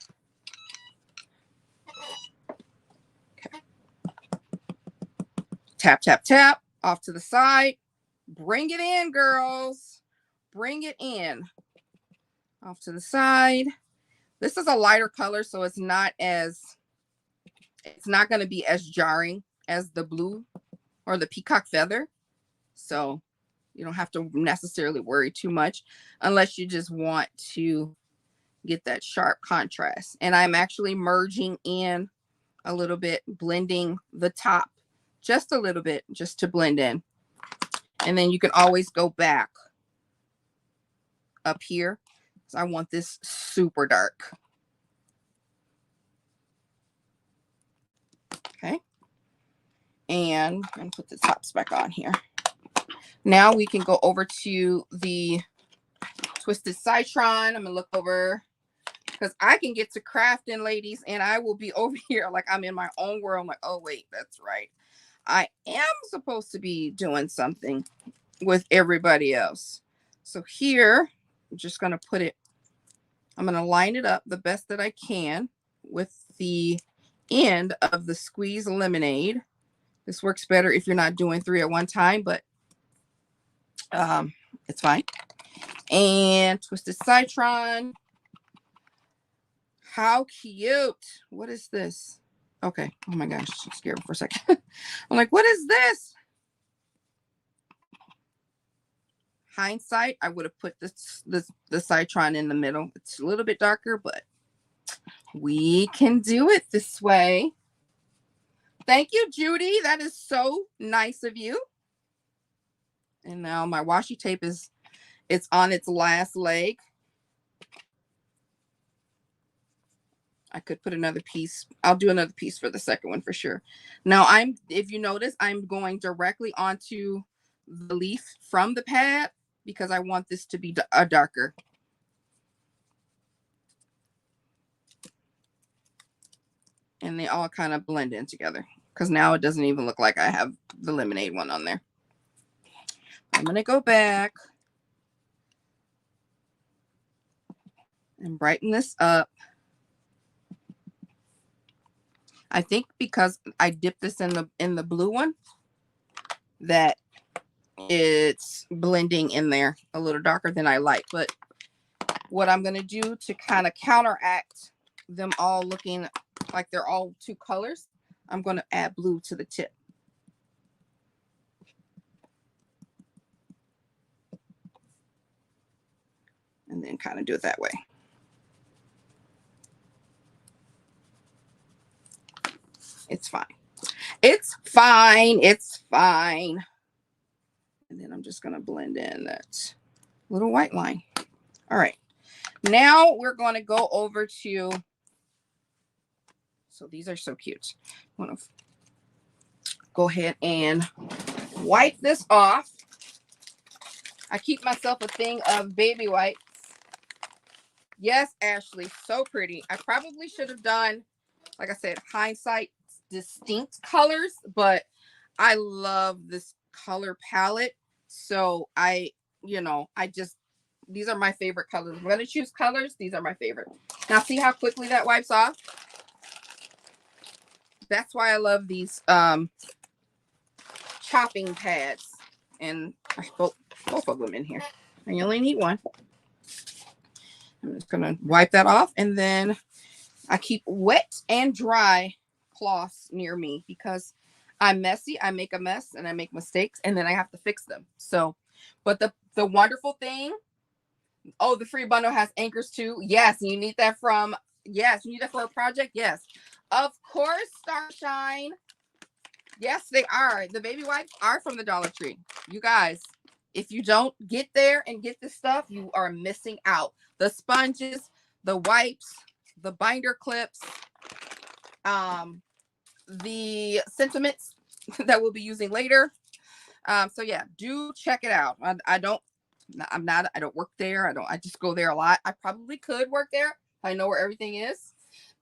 Speaker 1: Okay. Tap, tap, tap. Off to the side. Bring it in, girls. Bring it in. Off to the side. This is a lighter color, so it's not going to be as jarring as the blue or the peacock feather. So you don't have to necessarily worry too much unless you just want to get that sharp contrast. And I'm actually merging in a little bit, blending the top just a little bit, just to blend in. And then you can always go back up here. So I want this super dark. Okay. And I'm going to put the tops back on here. Now we can go over to the twisted citron. I'm going to look over because I can get to crafting, ladies, and I will be over here like I'm in my own world. I'm like, oh, wait, that's right. I am supposed to be doing something with everybody else. So here, I'm just going to put it, I'm going to line it up the best that I can with the end of the squeeze lemonade. This works better if you're not doing 3 at one time, but it's fine. And twisted citron. How cute. What is this? Okay. Oh my gosh. I'm scared for a second. I'm like, what is this? Hindsight, I would have put the citron in the middle. It's a little bit darker, but we can do it this way. Thank you, Judy. That is so nice of you. And now my washi tape it's on its last leg. I could put another piece. I'll do another piece for the second one for sure. Now if you notice, I'm going directly onto the leaf from the pad because I want this to be a darker. And they all kind of blend in together because now it doesn't even look like I have the lemonade one on there. I'm going to go back and brighten this up. I think because I dipped this in the blue one that it's blending in there a little darker than I like. But what I'm going to do to kind of counteract them all looking like they're all 2 colors, I'm going to add blue to the tip. And then kind of do it that way. It's fine. It's fine. It's fine. And then I'm just going to blend in that little white line. All right. Now we're going to go over to, so these are so cute. I'm going to go ahead and wipe this off. I keep myself a thing of baby wipes. Yes, Ashley, so pretty. I probably should have done, like I said, hindsight distinct colors, but I love this color palette. So these are my favorite colors. I'm going to choose colors. These are my favorite. Now see how quickly that wipes off? That's why I love these chopping pads. And I put both of them in here. And you only need one. I'm just going to wipe that off. And then I keep wet and dry cloths near me because I'm messy. I make a mess and I make mistakes and then I have to fix them. So, but the wonderful thing, oh, the free bundle has anchors too. Yes. And you need that for a project. Yes. Of course, Starshine. Yes, they are. The baby wipes are from the Dollar Tree. You guys, if you don't get there and get this stuff, you are missing out. The sponges, the wipes, the binder clips, the sentiments that we'll be using later. So yeah, do check it out. I don't work there. I just go there a lot. I probably could work there. I know where everything is.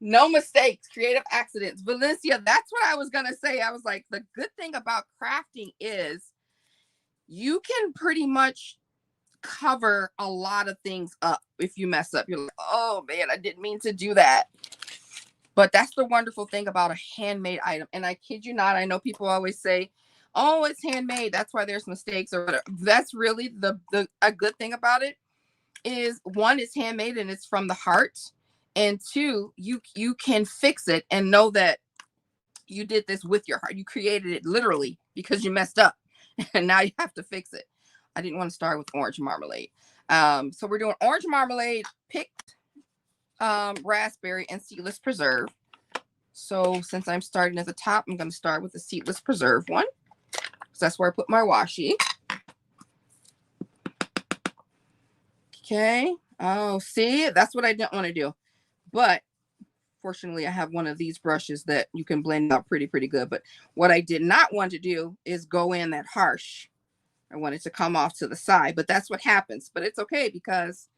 Speaker 1: No mistakes, creative accidents. Valencia, that's what I was going to say. I was like, the good thing about crafting is you can pretty much cover a lot of things up. If you mess up, you're like, oh man, I didn't mean to do that. But that's the wonderful thing about a handmade item. And I kid you not, I know people always say, oh, it's handmade, that's why there's mistakes or whatever. That's really a good thing about it is, one, it's handmade and it's from the heart. And 2, you can fix it and know that you did this with your heart. You created it literally because you messed up and now you have to fix it. I didn't want to start with orange marmalade. So we're doing orange marmalade, picked raspberry, and seedless preserve. So since I'm starting at the top, I'm going to start with the seedless preserve one. So that's where I put my washi. Okay. Oh, see, that's what I didn't want to do. But fortunately, I have one of these brushes that you can blend out pretty good. But what I did not want to do is go in that harsh. I want it to come off to the side, but that's what happens. But it's okay because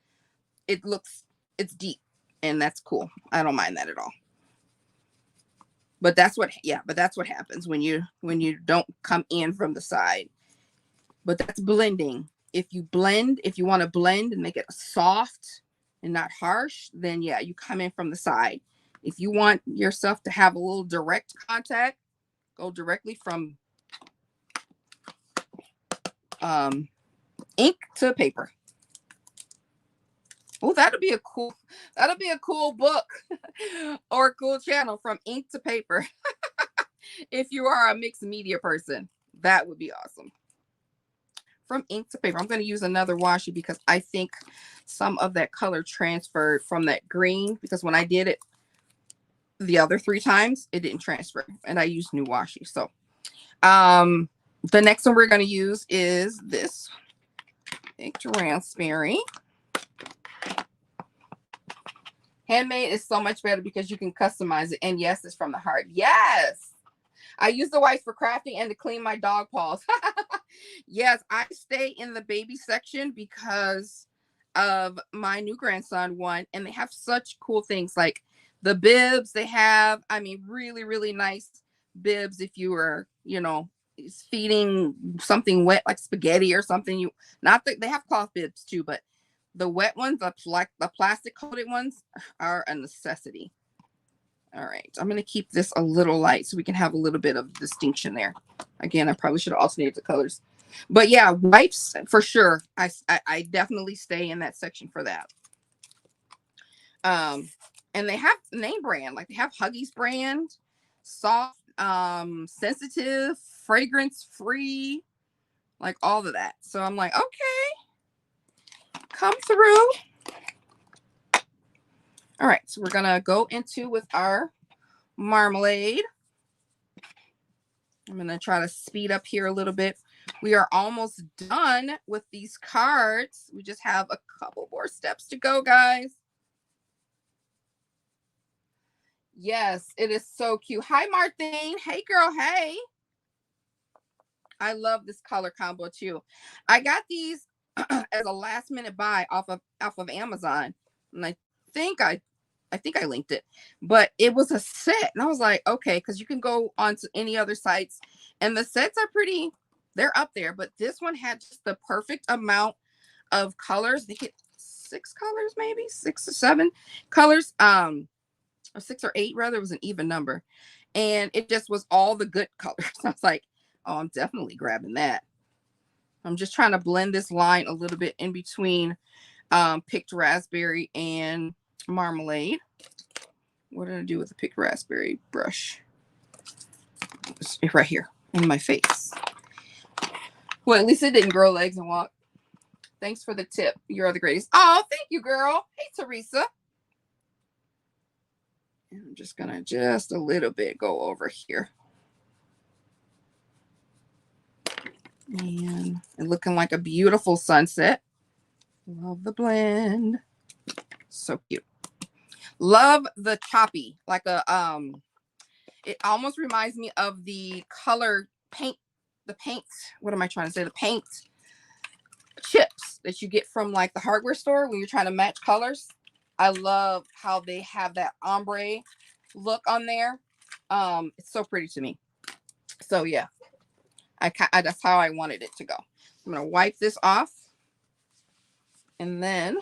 Speaker 1: it's deep and that's cool. I don't mind that at all. But that's what happens when you don't come in from the side. But that's blending. If you want to blend and make it soft and not harsh, then yeah, you come in from the side. If you want yourself to have a little direct contact, go directly from ink to paper. Oh, that'll be a cool book or a cool channel, from ink to paper. If you are a mixed media person, that would be awesome. From ink to paper. I'm going to use another washi because I think some of that color transferred from that green, because when I did it the other 3 times, it didn't transfer, and I used new washi. So the next one we're going to use is this inked raspberry. Handmade is so much better because you can customize it. And yes, it's from the heart. Yes. I use the wipes for crafting and to clean my dog paws. Yes, I stay in the baby section because of my new grandson one. And they have such cool things like the bibs they have. I mean, really, really nice bibs. If you were, you know, feeding something wet like spaghetti or something, not that they have cloth bibs too, but the wet ones, like the plastic coated ones, are a necessity. All right, I'm going to keep this a little light so we can have a little bit of distinction there. Again, I probably should have alternated the colors. But yeah, wipes for sure. I definitely stay in that section for that. And they have name brand, like they have Huggies brand, soft, sensitive, fragrance free, like all of that. So I'm like, okay, come through. All right, so we're gonna go into with our marmalade. I'm gonna try to speed up here a little bit. We are almost done with these cards. We just have a couple more steps to go, guys. Yes, it is so cute. Hi, Martine. Hey, girl. Hey. I love this color combo too. I got these as a last minute buy off of Amazon, and I think I linked it, but it was a set, and I was like, okay, because you can go on to any other sites, and the sets are pretty. They're up there, but this one had just the perfect amount of colors. They get 6 colors, maybe 6 or 7 colors. Or 6 or 8 rather. It was an even number, and it just was all the good colors. I was like, oh, I'm definitely grabbing that. I'm just trying to blend this line a little bit in between picked raspberry and marmalade. What did I do with the picked raspberry brush? It's right here in my face. Well, at least it didn't grow legs and walk. Thanks for the tip. You're the greatest. Oh, thank you, girl. Hey, Teresa. And I'm just gonna just a little bit go over here. And looking like a beautiful sunset. Love the blend. So cute. Love the choppy, like a it almost reminds me of the color paint, what am I trying to say? The paint chips that you get from like the hardware store when you're trying to match colors. I love how they have that ombre look on there. It's so pretty to me. So yeah, that's how I wanted it to go. I'm gonna wipe this off, and then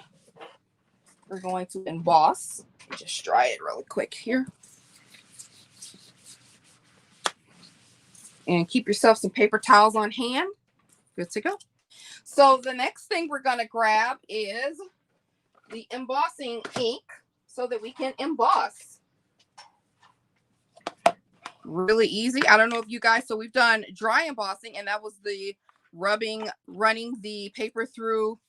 Speaker 1: we're going to emboss. Just dry it really quick here. And keep yourself some paper towels on hand. Good to go. So the next thing we're going to grab is the embossing ink so that we can emboss. Really easy. I don't know if you guys, so we've done dry embossing, and that was the running the paper through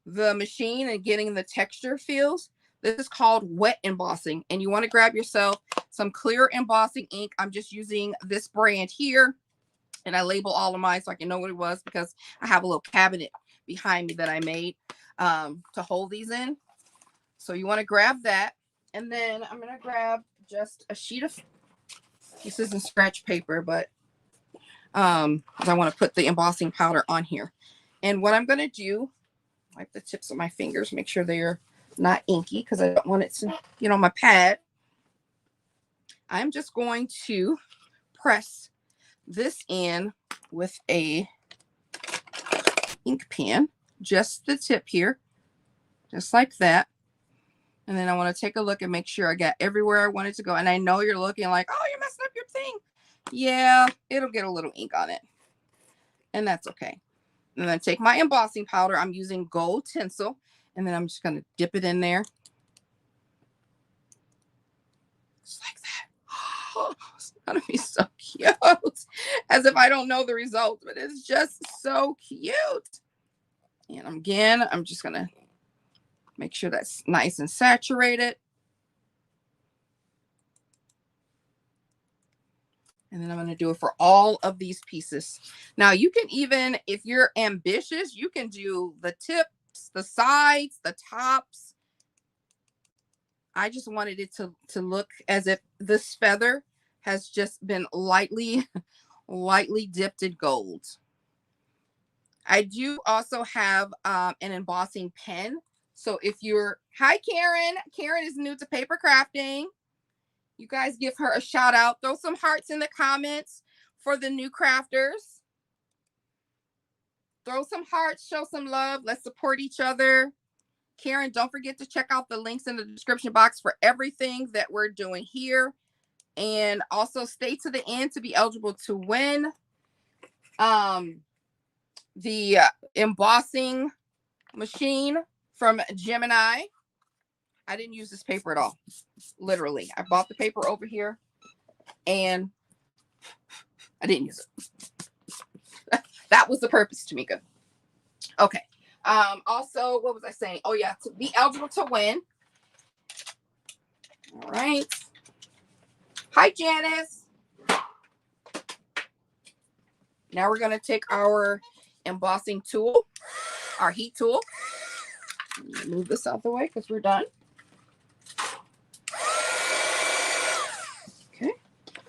Speaker 1: the machine and getting the texture feels. This is called wet embossing, and you want to grab yourself some clear embossing ink. I'm just using this brand here, and I label all of mine so I can know what it was, because I have a little cabinet behind me that I made to hold these in. So you want to grab that, and then I'm going to grab just a sheet of, this isn't scratch paper, but I want to put the embossing powder on here. And what I'm going to do, wipe the tips of my fingers, make sure they're not inky, because I don't want it to, you know, my pad. I'm just going to press this in with a ink pen, just the tip here, just like that. And then I want to take a look and make sure I got everywhere I want it to go. And I know you're looking like, oh, you're messing up your thing. Yeah, it'll get a little ink on it. And that's okay. And then take my embossing powder. I'm using gold tinsel. And then I'm just going to dip it in there. Just like that. Oh, it's going to be so cute. As if I don't know the result, but it's just so cute. And again, I'm just going to make sure that's nice and saturated. And then I'm going to do it for all of these pieces. Now you can even, if you're ambitious, you can do the tips, the sides, the tops. I just wanted it to look as if this feather has just been lightly dipped in gold. I do also have an embossing pen. So if you're, hi Karen. Karen is new to paper crafting. You guys give her a shout out. Throw some hearts in the comments for the new crafters. Throw some hearts, show some love. Let's support each other. Karen, don't forget to check out the links in the description box for everything that we're doing here. And also stay to the end to be eligible to win the embossing machine from Gemini. I didn't use this paper at all. Literally. I bought the paper over here and I didn't use it. That was the purpose, Tmika. Okay. Also, what was I saying? Oh, yeah, to be eligible to win. All right. Hi, Janice. Now we're going to take our embossing tool, our heat tool. Move this out the way because we're done. Okay.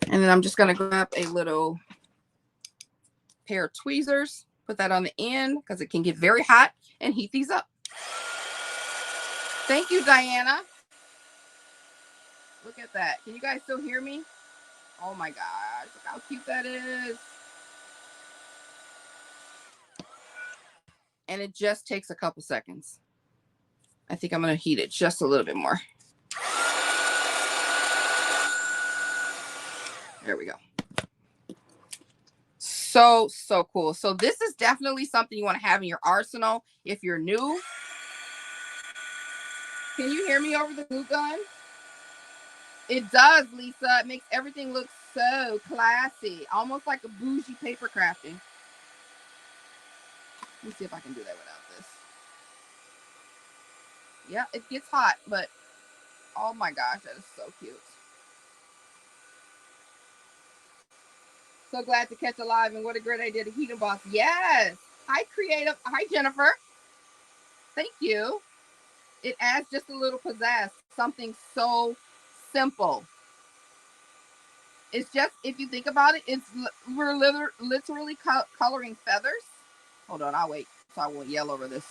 Speaker 1: And then I'm just going to grab a little pair of tweezers, put that on the end because it can get very hot, and heat these up. Thank you, Diana. Look at that. Can you guys still hear me? Oh my gosh, look how cute that is. And it just takes a couple seconds. I think I'm going to heat it just a little bit more. There we go. So cool. So this is definitely something you want to have in your arsenal if you're new. Can you hear me over the glue gun? It does, Lisa. It makes everything look so classy. Almost like a bougie paper crafting. Let me see if I can do that without this. Yeah, it gets hot, but oh my gosh, that is so cute. So glad to catch alive, and what a great idea to heat emboss. Yes. Hi, creative. Hi, Jennifer. Thank you. It adds just a little pizzazz. Something so simple. It's just, if you think about it, we're literally coloring feathers. Hold on, I'll wait so I won't yell over this.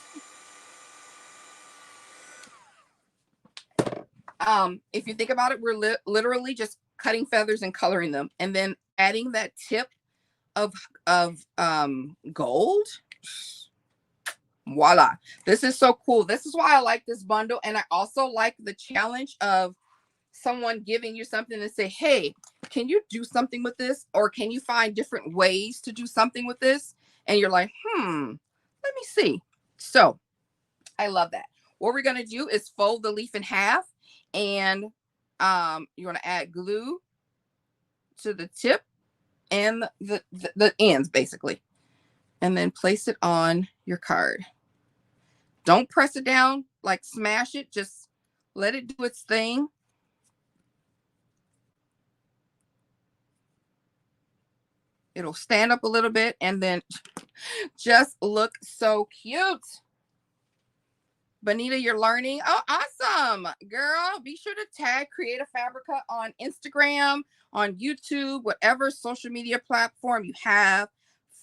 Speaker 1: If you think about it, we're literally just cutting feathers and coloring them, and then adding that tip of gold. Voila. This is so cool. This is why I like this bundle. And I also like the challenge of someone giving you something and say, hey, can you do something with this? Or can you find different ways to do something with this? And you're like, let me see. So I love that. What we're going to do is fold the leaf in half, and you want to add glue to the tip and the ends, basically. And then place it on your card. Don't press it down, like smash it. Just let it do its thing. It'll stand up a little bit, and then just look so cute. Bonita, you're learning. Oh, awesome, girl. Be sure to tag Creative Fabrica on Instagram, on YouTube, whatever social media platform you have.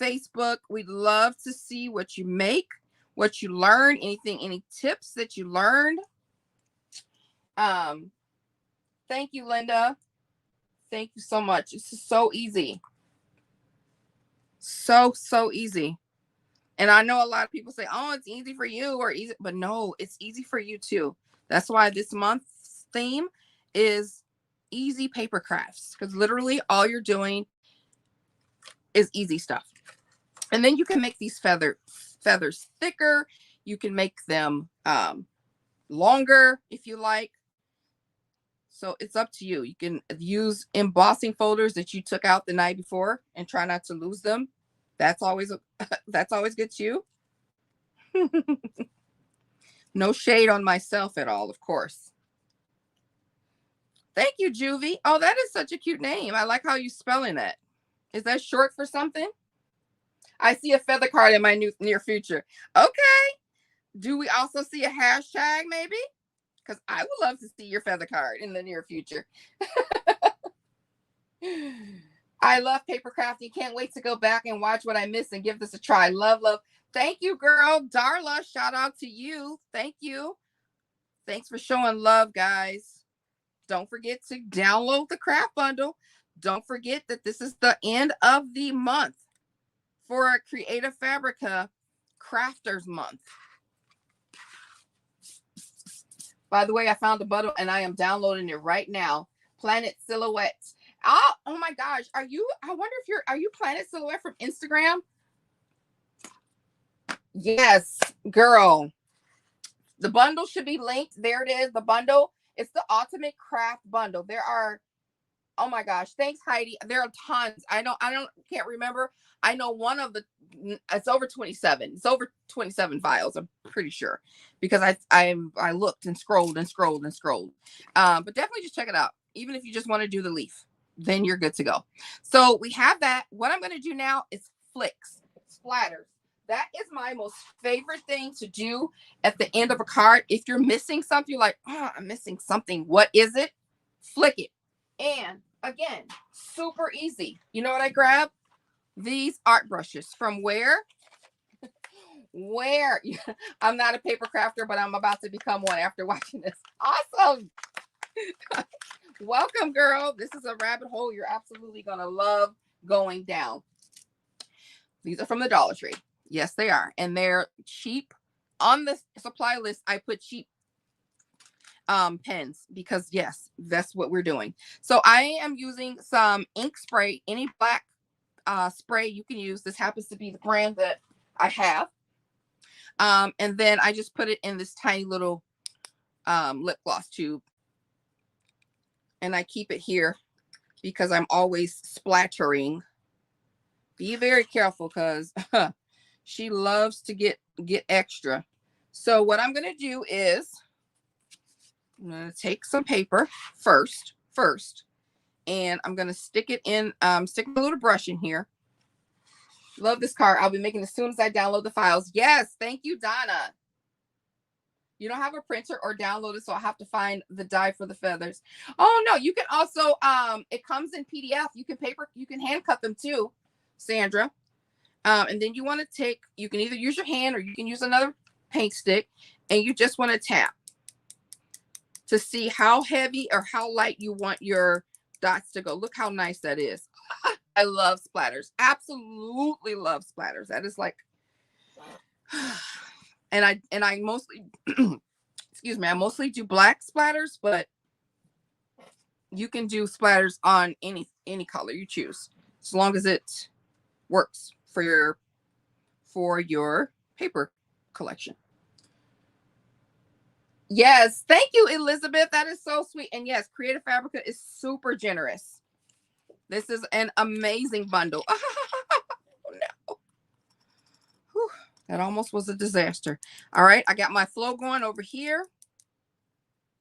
Speaker 1: Facebook. We'd love to see what you make, what you learn, any tips that you learned. Thank you, Linda. Thank you so much. This is so easy. So easy. And I know a lot of people say, oh, it's easy for you or easy, but no, it's easy for you too. That's why this month's theme is easy paper crafts, because literally all you're doing is easy stuff. And then you can make these feathers thicker. You can make them longer if you like. So it's up to you. You can use embossing folders that you took out the night before and try not to lose them. That's always good too. No shade on myself at all, of course. Thank you, Juvie. Oh, that is such a cute name. I like how you spelling that. Is that short for something? I see a feather card in my near future. Okay. Do we also see a hashtag maybe? Because I would love to see your feather card in the near future. I love paper crafting. Can't wait to go back and watch what I missed and give this a try. Love, love. Thank you, girl. Darla, shout out to you. Thank you. Thanks for showing love, guys. Don't forget to download the craft bundle. Don't forget that this is the end of the month for a Creative Fabrica Crafters Month. By the way, I found the bundle and I am downloading it right now. Planet Silhouette. Oh my gosh. I wonder if are you Planet Silhouette from Instagram? Yes, girl. The bundle should be linked. There it is. The bundle. It's the Ultimate Craft Bundle. There are, oh my gosh. Thanks, Heidi. There are tons. Can't remember. I know one of it's over 27. It's over 27 files, I'm pretty sure, because I looked and scrolled and scrolled and scrolled. But definitely just check it out. Even if you just want to do the leaf, then you're good to go. So we have that. What I'm going to do now is flicks, splatters. That is my most favorite thing to do at the end of a card. If you're missing something, you're like, oh, I'm missing something. What is it? Flick it. And again, super easy. You know what I grabbed? These art brushes from where? I'm not a paper crafter, but I'm about to become one after watching this. Awesome. Welcome, girl. This is a rabbit hole you're absolutely going to love going down. These are from the Dollar Tree. Yes, they are. And they're cheap. On the supply list, I put cheap pens because, yes, that's what we're doing. So I am using some ink spray. Any black spray you can use. This happens to be the brand that I have. And then I just put it in this tiny little lip gloss tube. And I keep it here because I'm always splattering. Be very careful because she loves to get extra. So what I'm going to do is I'm going to take some paper first, and I'm going to stick it in, stick a little brush in here. Love this card. I'll be making as soon as I download the files. Yes. Thank you, Donna. You don't have a printer or download it, so I'll have to find the die for the feathers. Oh no, you can also, it comes in PDF. You can hand cut them too, Sandra. And then you want to you can either use your hand or you can use another paint stick, and you just want to tap to see how heavy or how light you want your dots to go. Look how nice that is. I love splatters. Absolutely love splatters. That is like, and I mostly, excuse me, I mostly do black splatters, but you can do splatters on any color you choose, as long as it works for your paper collection. Yes, thank you, Elizabeth. That is so sweet. And yes, Creative Fabrica is super generous. This is an amazing bundle. Oh, no. Whew, that almost was a disaster. All right, I got my flow going over here.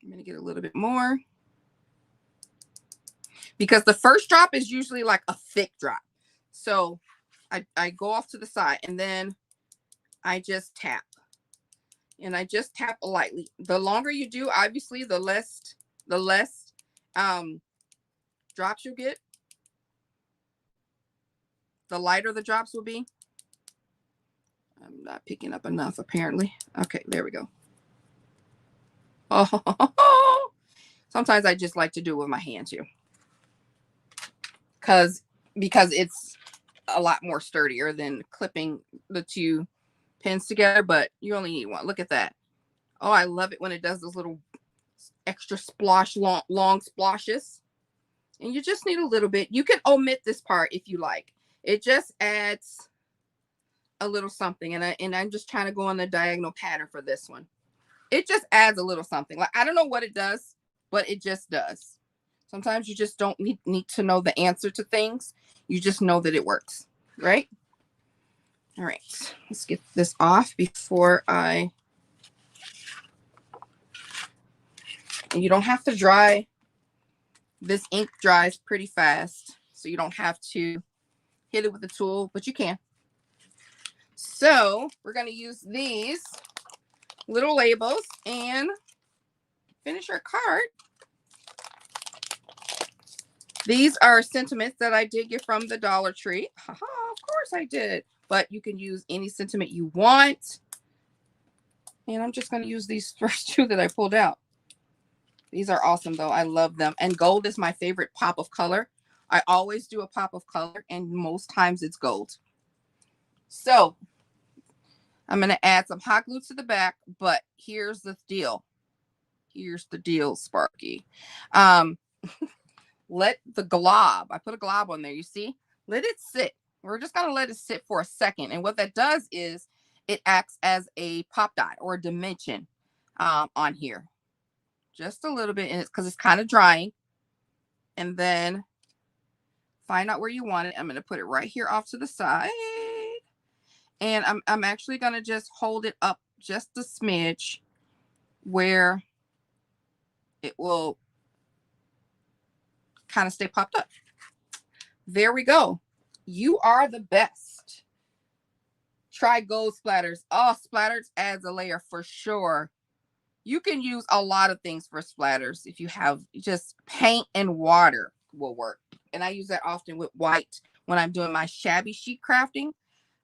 Speaker 1: I'm going to get a little bit more. Because the first drop is usually like a thick drop. So I go off to the side and then I just tap. And I just tap lightly. The longer you do, obviously, the less drops you get. The lighter the drops will be. I'm not picking up enough, apparently. Okay, there we go. Oh, sometimes I just like to do it with my hand too. Because it's a lot more sturdier than clipping the two pins together, but you only need one. Look at that. Oh, I love it when it does those little extra splosh, long splashes. And you just need a little bit. You can omit this part if you like. It just adds a little something. And I'm just trying to go on the diagonal pattern for this one. It just adds a little something. Like, I don't know what it does, but it just does. Sometimes you just don't need to know the answer to things. You just know that it works, right? All right, let's get this off before and you don't have to dry. This ink dries pretty fast, so you don't have to hit it with a tool, but you can. So we're going to use these little labels and finish our card. These are sentiments that I did get from the Dollar Tree. Haha, of course I did. But you can use any sentiment you want. And I'm just going to use these first two that I pulled out. These are awesome, though. I love them. And gold is my favorite pop of color. I always do a pop of color, and most times it's gold. So I'm going to add some hot glue to the back, but here's the deal. Here's the deal, Sparky. Let the glob, I put a glob on there, you see? Let it sit. We're just going to let it sit for a second. And what that does is it acts as a pop dot or a dimension on here. Just a little bit, and it's because it's kind of drying. And then find out where you want it. I'm going to put it right here off to the side. And I'm actually going to just hold it up just a smidge where it will kind of stay popped up. There we go. You are the best. Try gold splatters. Oh, splatters adds a layer for sure. You can use a lot of things for splatters. If you have just paint and water will work. And I use that often with white. When I'm doing my shabby chic crafting,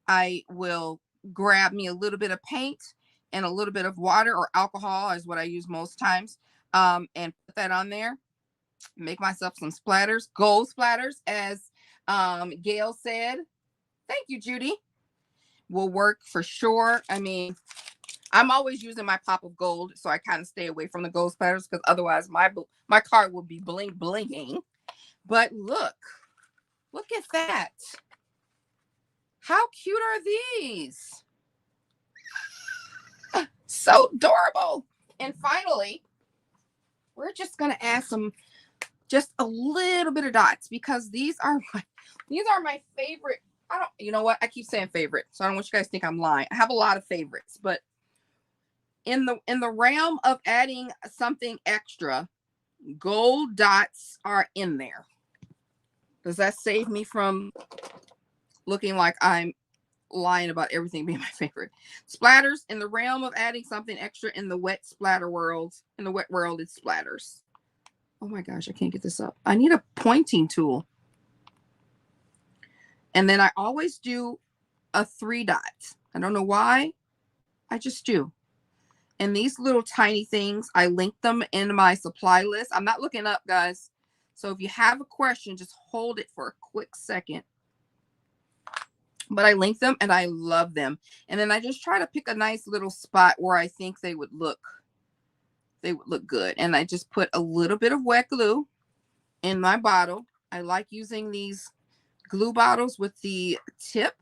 Speaker 1: I will grab me a little bit of paint and a little bit of water, or alcohol is what I use most times, and put that on there. Make myself some splatters, gold splatters, as Gail said. Thank you, Judy. Will work for sure. I mean, I'm always using my pop of gold, so I kind of stay away from the gold splatters because otherwise my card will be blinking. But look at that. How cute are these? So adorable. And finally, we're just going to add just a little bit of dots, because these are my favorite. You know what? I keep saying favorite, so I don't want you guys to think I'm lying. I have a lot of favorites, but in the realm of adding something extra, gold dots are in there. Does that save me from looking like I'm lying about everything being my favorite? Splatters, in the realm of adding something extra in the wet splatter world, in the wet world, it's splatters. Oh my gosh, I can't get this up. I need a pointing tool. And then I always do a 3 dots. I don't know why. I just do. And these little tiny things, I link them in my supply list. I'm not looking up, guys. So if you have a question, just hold it for a quick second. But I link them and I love them. And then I just try to pick a nice little spot where I think they would look good. And I just put a little bit of wet glue in my bottle. I like using these glue bottles with the tip,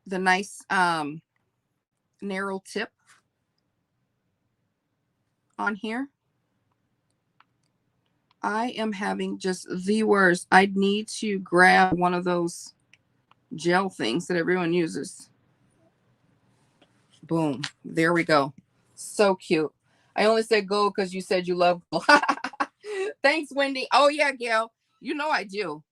Speaker 1: the nice narrow tip on here. I am having just the worst. I need to grab one of those gel things that everyone uses. Boom. There we go. So cute. I only said gold because you said you love gold. Thanks, Wendy. Oh, yeah, Gail. You know I do.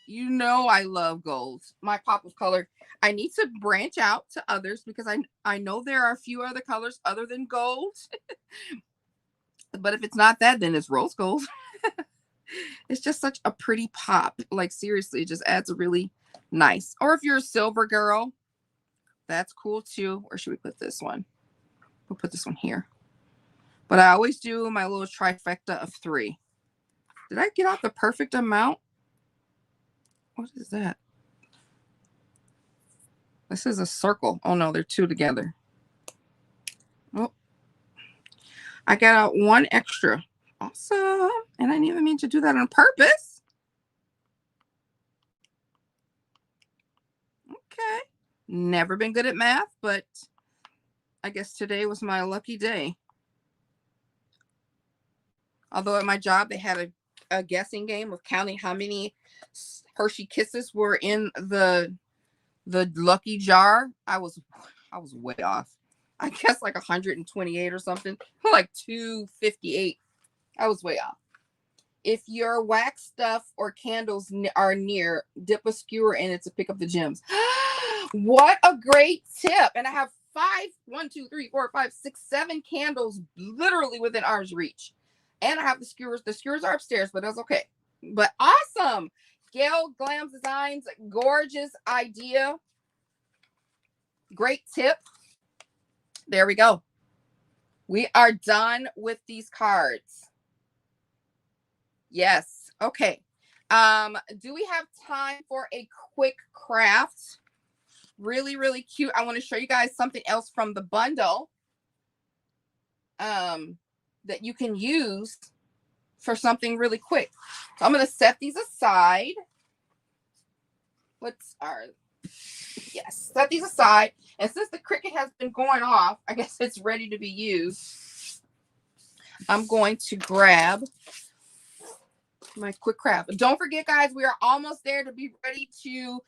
Speaker 1: You know I love gold. My pop of color. I need to branch out to others because I know there are a few other colors other than gold. But if it's not that, then it's rose gold. It's just such a pretty pop. Like, seriously, it just adds a really nice. Or if you're a silver girl, that's cool too. Where should we put this one? We'll put this one here. But I always do my little trifecta of 3. Did I get out the perfect amount? What is that? This is a circle. Oh no, they're 2 together. Oh. I got out one extra. Awesome. And I didn't even mean to do that on purpose. Okay. Never been good at math, but I guess today was my lucky day. Although at my job, they had a guessing game of counting how many Hershey Kisses were in the lucky jar. I was way off. I guess like 128 or something, like 258. I was way off. If your wax stuff or candles are near, dip a skewer in it to pick up the gems. What a great tip. And I have 7 candles literally within arm's reach. And I have the skewers. The skewers are upstairs, but that's okay. But awesome. Gail Glam Designs, gorgeous idea. Great tip. There we go. We are done with these cards. Yes. Okay. Do we have time for a quick craft? Really, really cute. I want to show you guys something else from the bundle that you can use for something really quick. So I'm going to set these aside. Set these aside. And since the Cricut has been going off, I guess it's ready to be used. I'm going to grab my quick craft. Don't forget, guys, we are almost there to be ready to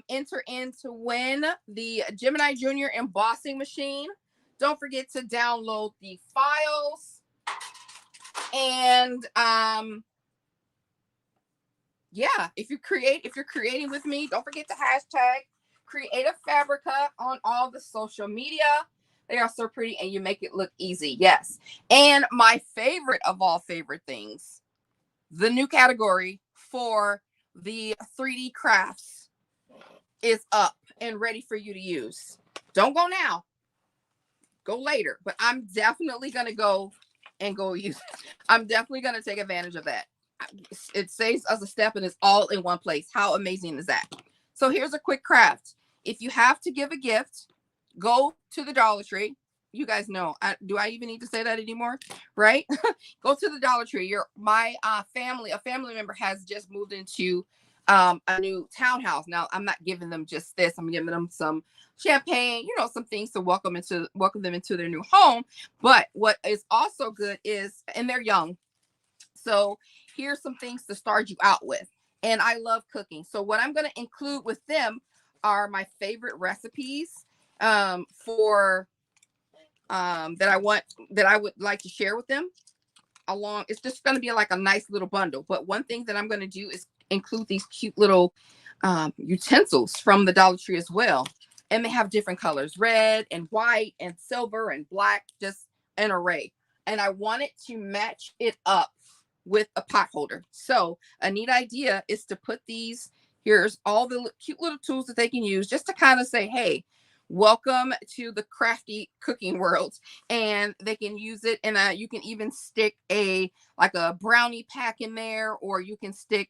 Speaker 1: enter in to win the Gemini Junior embossing machine. Don't forget to download the files. And yeah, if you're creating with me, don't forget to hashtag Creative Fabrica on all the social media. They are so pretty and you make it look easy. Yes. And my favorite of all favorite things, the new category for the 3D crafts is up and ready for you to use. Don't go now. Go later. But I'm definitely going to go use it. I'm definitely going to take advantage of that. It saves us a step and it's all in one place. How amazing is that? So here's a quick craft. If you have to give a gift, go to the Dollar Tree. You guys know, do I even need to say that anymore? Right? Go to the Dollar Tree. A family member has just moved into a new townhouse. Now, I'm not giving them just this. I'm giving them some champagne, some things to welcome them into their new home. But what is also good is, and they're young, so here's some things to start you out with. And I love cooking. So what I'm going to include with them are my favorite recipes that I would like to share with them. It's just going to be like a nice little bundle. But one thing that I'm going to do is include these cute little utensils from the Dollar Tree as well. And they have different colors, red and white and silver and black, just an array. And I want it to match it up with a pot holder. So a neat idea is to put these, here's all the cute little tools that they can use just to kind of say, hey, welcome to the crafty cooking world. And they can use it, and you can even stick like a brownie pack in there, or you can stick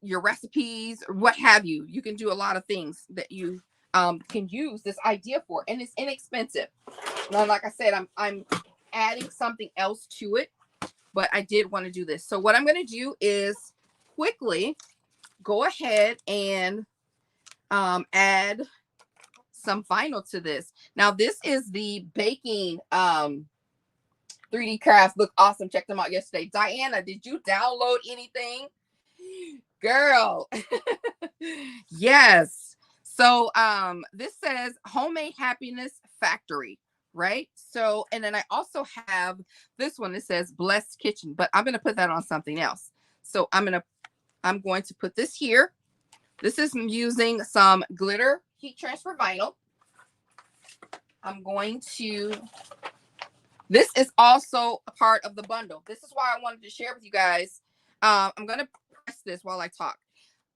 Speaker 1: your recipes or what have you. You can do a lot of things that you can use this idea for, and it's inexpensive. Now, like I said, I'm adding something else to it, but I did want to do this. So what I'm going to do is quickly go ahead and add some vinyl to this. Now, this is the baking 3D crafts. Look awesome. Check them out yesterday. Diana, did you download anything? Girl. Yes. So this says Homemade Happiness Factory, right? So, and then I also have this one that says Blessed Kitchen, but I'm going to put that on something else. So I'm going to put this here. This is using some glitter heat transfer vinyl. This is also a part of the bundle. This is why I wanted to share with you guys. I'm going to press this while I talk.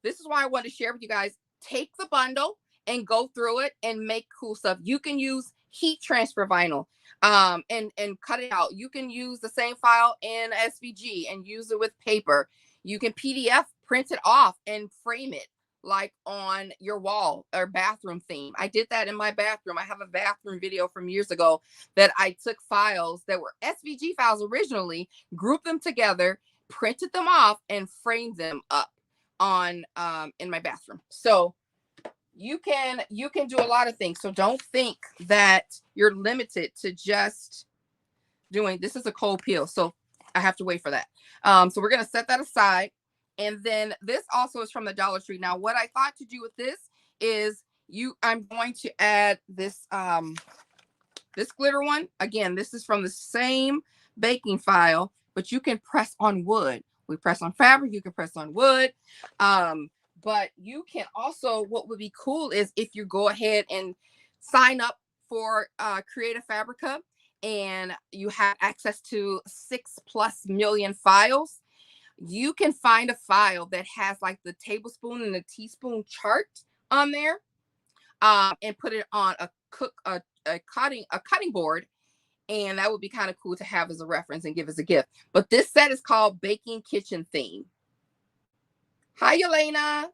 Speaker 1: This is why I wanted to share with you guys. Take the bundle and go through it and make cool stuff. You can use heat transfer vinyl and cut it out. You can use the same file in SVG and use it with paper. You can PDF, print it off and frame it. like on your wall or bathroom theme. I did that in my bathroom. I have a bathroom video from years ago that I took files that were SVG files originally, grouped them together, printed them off, and framed them up on in my bathroom. So you can do a lot of things. So don't think that you're limited to just doing, this is a cold peel, so I have to wait for that. So we're gonna set that aside. And then this also is from the Dollar Tree. Now, what I thought to do with this is I'm going to add this this glitter one. Again, this is from the same baking file, but you can press on wood. We press on fabric, you can press on wood. But you can also, what would be cool is if you go ahead and sign up for Creative Fabrica, and you have access to 6+ million files, you can find a file that has like the tablespoon and the teaspoon chart on there, and put it on a cutting board, and that would be kind of cool to have as a reference and give as a gift. But this set is called Baking Kitchen Theme. Hi, Elena.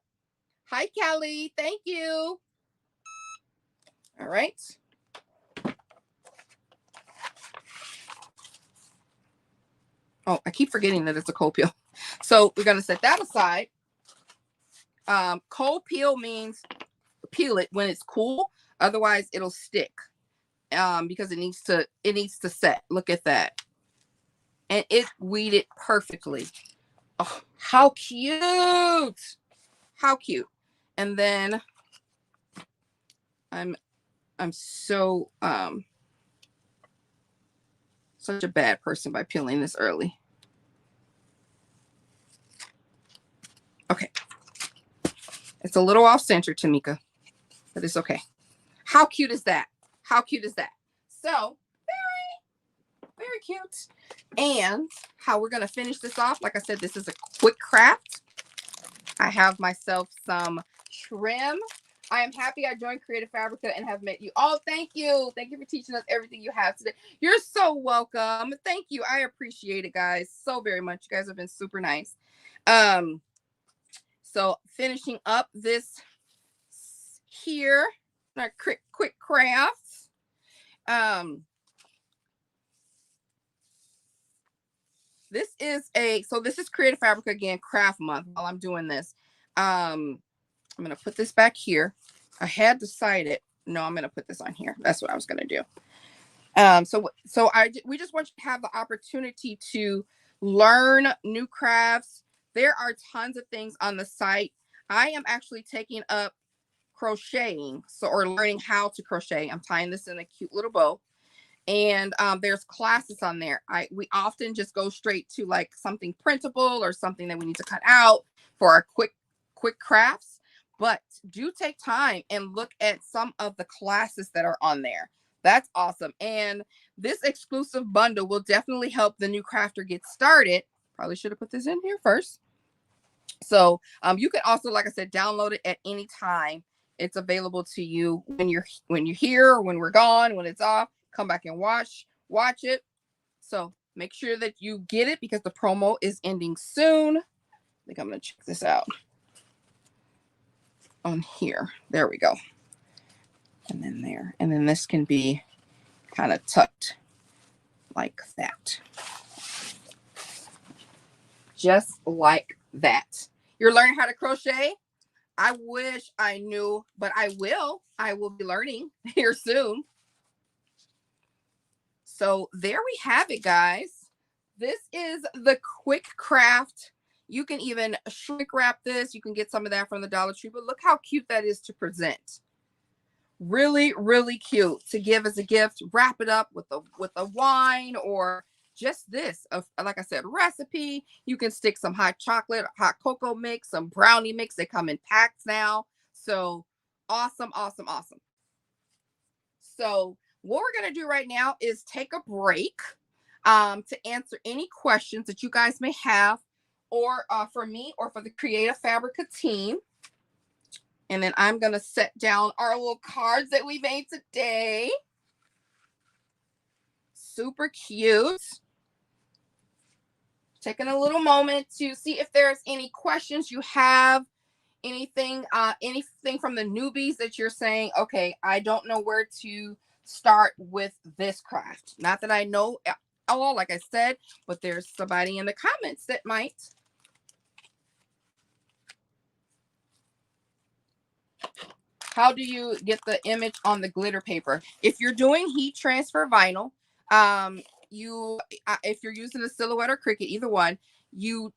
Speaker 1: Hi, Kelly. Thank you. All right. Oh, I keep forgetting that it's a cold peel. So we're going to set that aside. Cold peel means peel it when it's cool. Otherwise, it'll stick because it needs to set. Look at that. And it weeded perfectly. Oh, how cute. How cute. And then I'm so such a bad person by peeling this early. Okay. It's a little off center, Tmika, but it's okay. How cute is that? How cute is that? So very, very cute. And how we're going to finish this off, like I said, this is a quick craft. I have myself some trim. I am happy I joined Creative Fabrica and have met you. Oh, thank you. Thank you for teaching us everything you have today. You're so welcome. Thank you. I appreciate it, guys, so very much. You guys have been super nice. So finishing up this here, our quick crafts. This is Creative Fabrica again, craft month. While I'm doing this, I'm gonna put this back here. I had decided, no, I'm gonna put this on here. That's what I was gonna do. We just want you to have the opportunity to learn new crafts. There are tons of things on the site. I am actually taking up crocheting, or learning how to crochet. I'm tying this in a cute little bow. And there's classes on there. We often just go straight to like something printable or something that we need to cut out for our quick crafts. But do take time and look at some of the classes that are on there. That's awesome. And this exclusive bundle will definitely help the new crafter get started. Probably should have put this in here first. So you can also, like I said, download it at any time. It's available to you when you're here, or when we're gone, when it's off. Come back and watch it. So make sure that you get it because the promo is ending soon. I think I'm going to check this out on here. There we go. And then there. And then this can be kind of tucked like that. Just like that. You're learning how to crochet? I wish I knew, but I will. I will be learning here soon. So there we have it, guys. This is the quick craft. You can even shrink wrap this. You can get some of that from the Dollar Tree, but look how cute that is to present. Really, really cute to give as a gift. Wrap it up with a wine, or just this, like I said, recipe. You can stick some hot chocolate, hot cocoa mix, some brownie mix. They come in packs now. So awesome, awesome, awesome. So what we're going to do right now is take a break to answer any questions that you guys may have, or for me or for the Creative Fabrica team. And then I'm going to set down our little cards that we made today. Super cute. Taking a little moment to see if there's any questions you have. anything from the newbies that you're saying, okay, I don't know where to start with this craft. Not that I know all, like I said, but there's somebody in the comments that might. How do you get the image on the glitter paper? If you're doing heat transfer vinyl, if you're using a Silhouette or Cricut, either one, you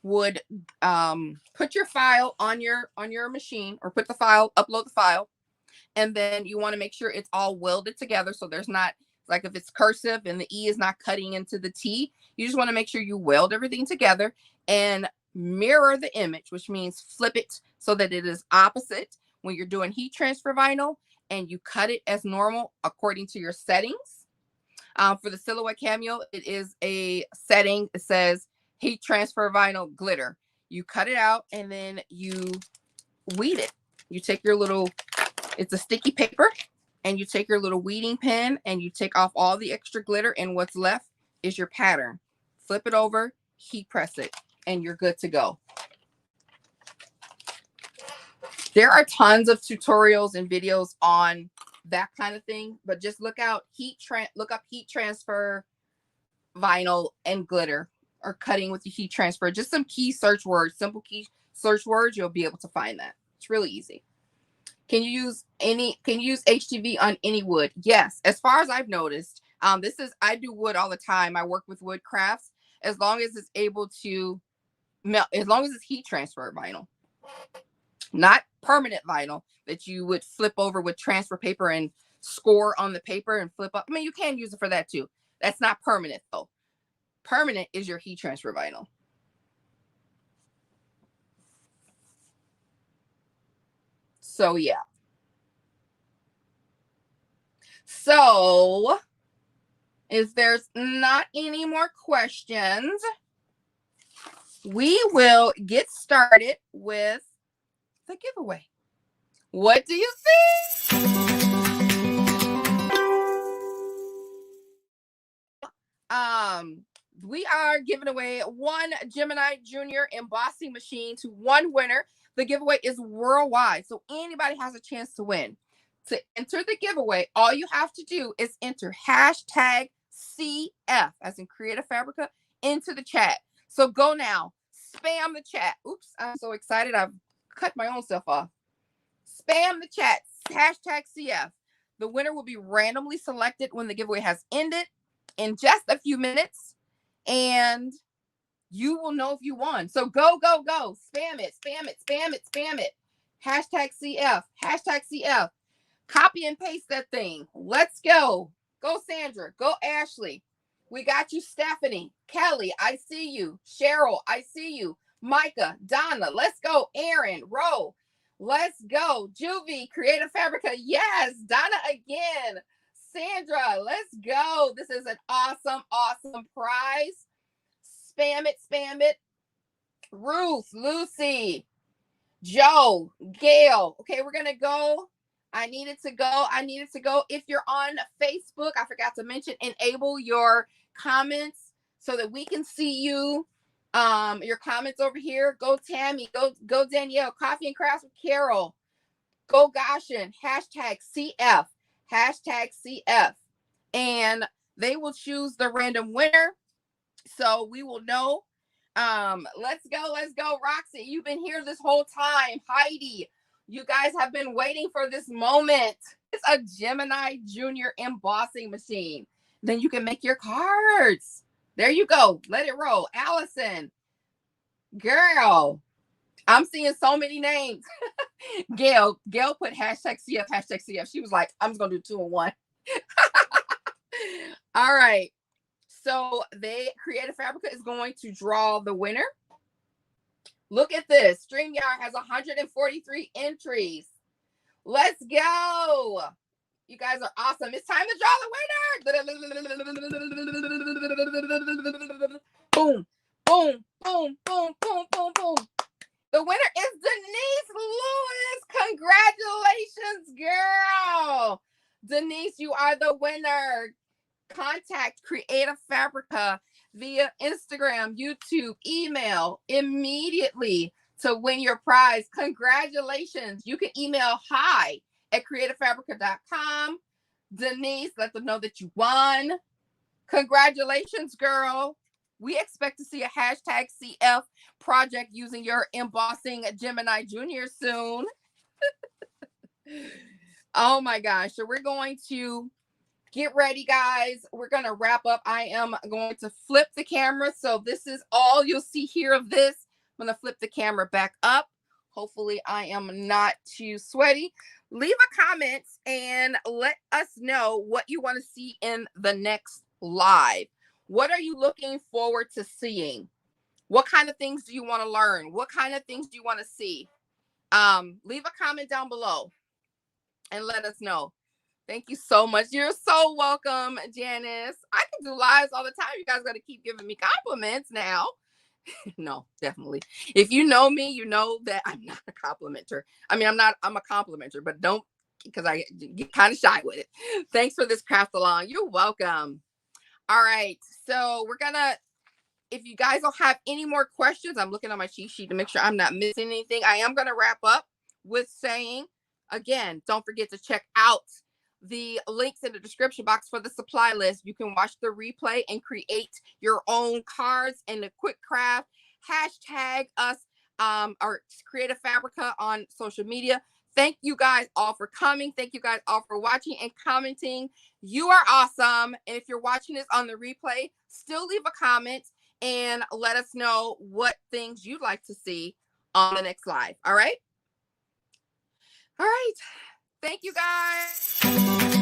Speaker 1: would put your file on your machine, or upload the file, and then you want to make sure it's all welded together, so there's not, like, if it's cursive and the E is not cutting into the T, you just want to make sure you weld everything together and mirror the image, which means flip it so that it is opposite when you're doing heat transfer vinyl, and you cut it as normal according to your settings. For the Silhouette Cameo, it is a setting. It says heat transfer vinyl glitter. You cut it out and then you weed it. You take your little, it's a sticky paper, and you take your little weeding pen and you take off all the extra glitter, and what's left is your pattern. Flip it over, heat press it, and you're good to go. There are tons of tutorials and videos on that kind of thing, but just look up heat transfer vinyl and glitter, or cutting with the heat transfer. Just some key search words, simple key search words, you'll be able to find that. It's really easy. Can you use HTV on any wood? Yes, as far as I've noticed. I do wood all the time. I work with wood crafts, as long as it's able to melt, as long as it's heat transfer vinyl. Not permanent vinyl that you would flip over with transfer paper and score on the paper and flip up. I mean, you can use it for that too. That's not permanent though. Permanent is your heat transfer vinyl. So yeah. So if there's not any more questions, we will get started with the giveaway. What do you see? We are giving away one Gemini Junior embossing machine to one winner. The giveaway is worldwide, so anybody has a chance to win. To enter the giveaway, all you have to do is enter hashtag CF, as in Creative Fabrica, into the chat. So go now, spam the chat. Oops, I'm so excited, I've cut my own self off. Spam the chat, hashtag CF. The winner will be randomly selected when the giveaway has ended in just a few minutes, and you will know if you won. So go, go, go. Spam it, spam it, spam it, spam it. Hashtag CF, hashtag CF. Copy and paste that thing. Let's go. Go, Sandra. Go, Ashley. We got you, Stephanie. Kelly, I see you. Cheryl, I see you. Micah, Donna, let's go. Aaron, Ro, let's go. Juvie, Creative Fabrica, yes. Donna again. Sandra, let's go. This is an awesome, awesome prize. Spam it, spam it. Ruth, Lucy, Joe, Gail. Okay, we're going to go. I needed to go. If you're on Facebook, I forgot to mention, enable your comments so that we can see you. Your comments over here. Go Tammy, go Danielle, Coffee and Crafts with Carol. Go Goshen, hashtag CF, hashtag CF. And they will choose the random winner. So we will know. Let's go, Roxy. You've been here this whole time. Heidi, you guys have been waiting for this moment. It's a Gemini Junior embossing machine. Then you can make your cards. There you go. Let it roll. Allison, girl, I'm seeing so many names. Gail put hashtag CF, hashtag CF. She was like, I'm just going to do 2 in 1. All right. So Creative Fabrica is going to draw the winner. Look at this. StreamYard has 143 entries. Let's go. You guys are awesome. It's time to draw the winner. Boom, boom, boom, boom, boom, boom, boom. The winner is Denise Lewis. Congratulations, girl. Denise, you are the winner. Contact Creative Fabrica via Instagram, YouTube, email immediately to win your prize. Congratulations. You can email hi@creativefabrica.com. Denise, let them know that you won. Congratulations, girl. We expect to see a hashtag CF project using your embossing Gemini Junior soon. Oh my gosh. So we're going to get ready, guys. We're going to wrap up. I am going to flip the camera. So this is all you'll see here of this. I'm going to flip the camera back up. Hopefully I am not too sweaty. Leave a comment and let us know what you want to see in the next live. What are you looking forward to seeing? What kind of things do you want to learn? What kind of things do you want to see? Leave a comment down below and let us know. Thank you so much. You're so welcome, Janice. I can do lives all the time. You guys got to keep giving me compliments now. No, definitely. If you know me, you know that I'm not a complimenter. I mean, I'm a complimenter, but don't, because I get kind of shy with it. Thanks for this craft along. You're welcome. All right. So we're going to, if you guys don't have any more questions, I'm looking on my cheat sheet to make sure I'm not missing anything. I am going to wrap up with saying, again, don't forget to check out the links in the description box for the supply list. You can watch the replay and create your own cards in the quick craft. Hashtag us or Creative Fabrica on social media. Thank you guys all for coming. Thank you guys all for watching and commenting. You are awesome. And if you're watching this on the replay, still leave a comment and let us know what things you'd like to see on the next live. All right. All right. Thank you guys.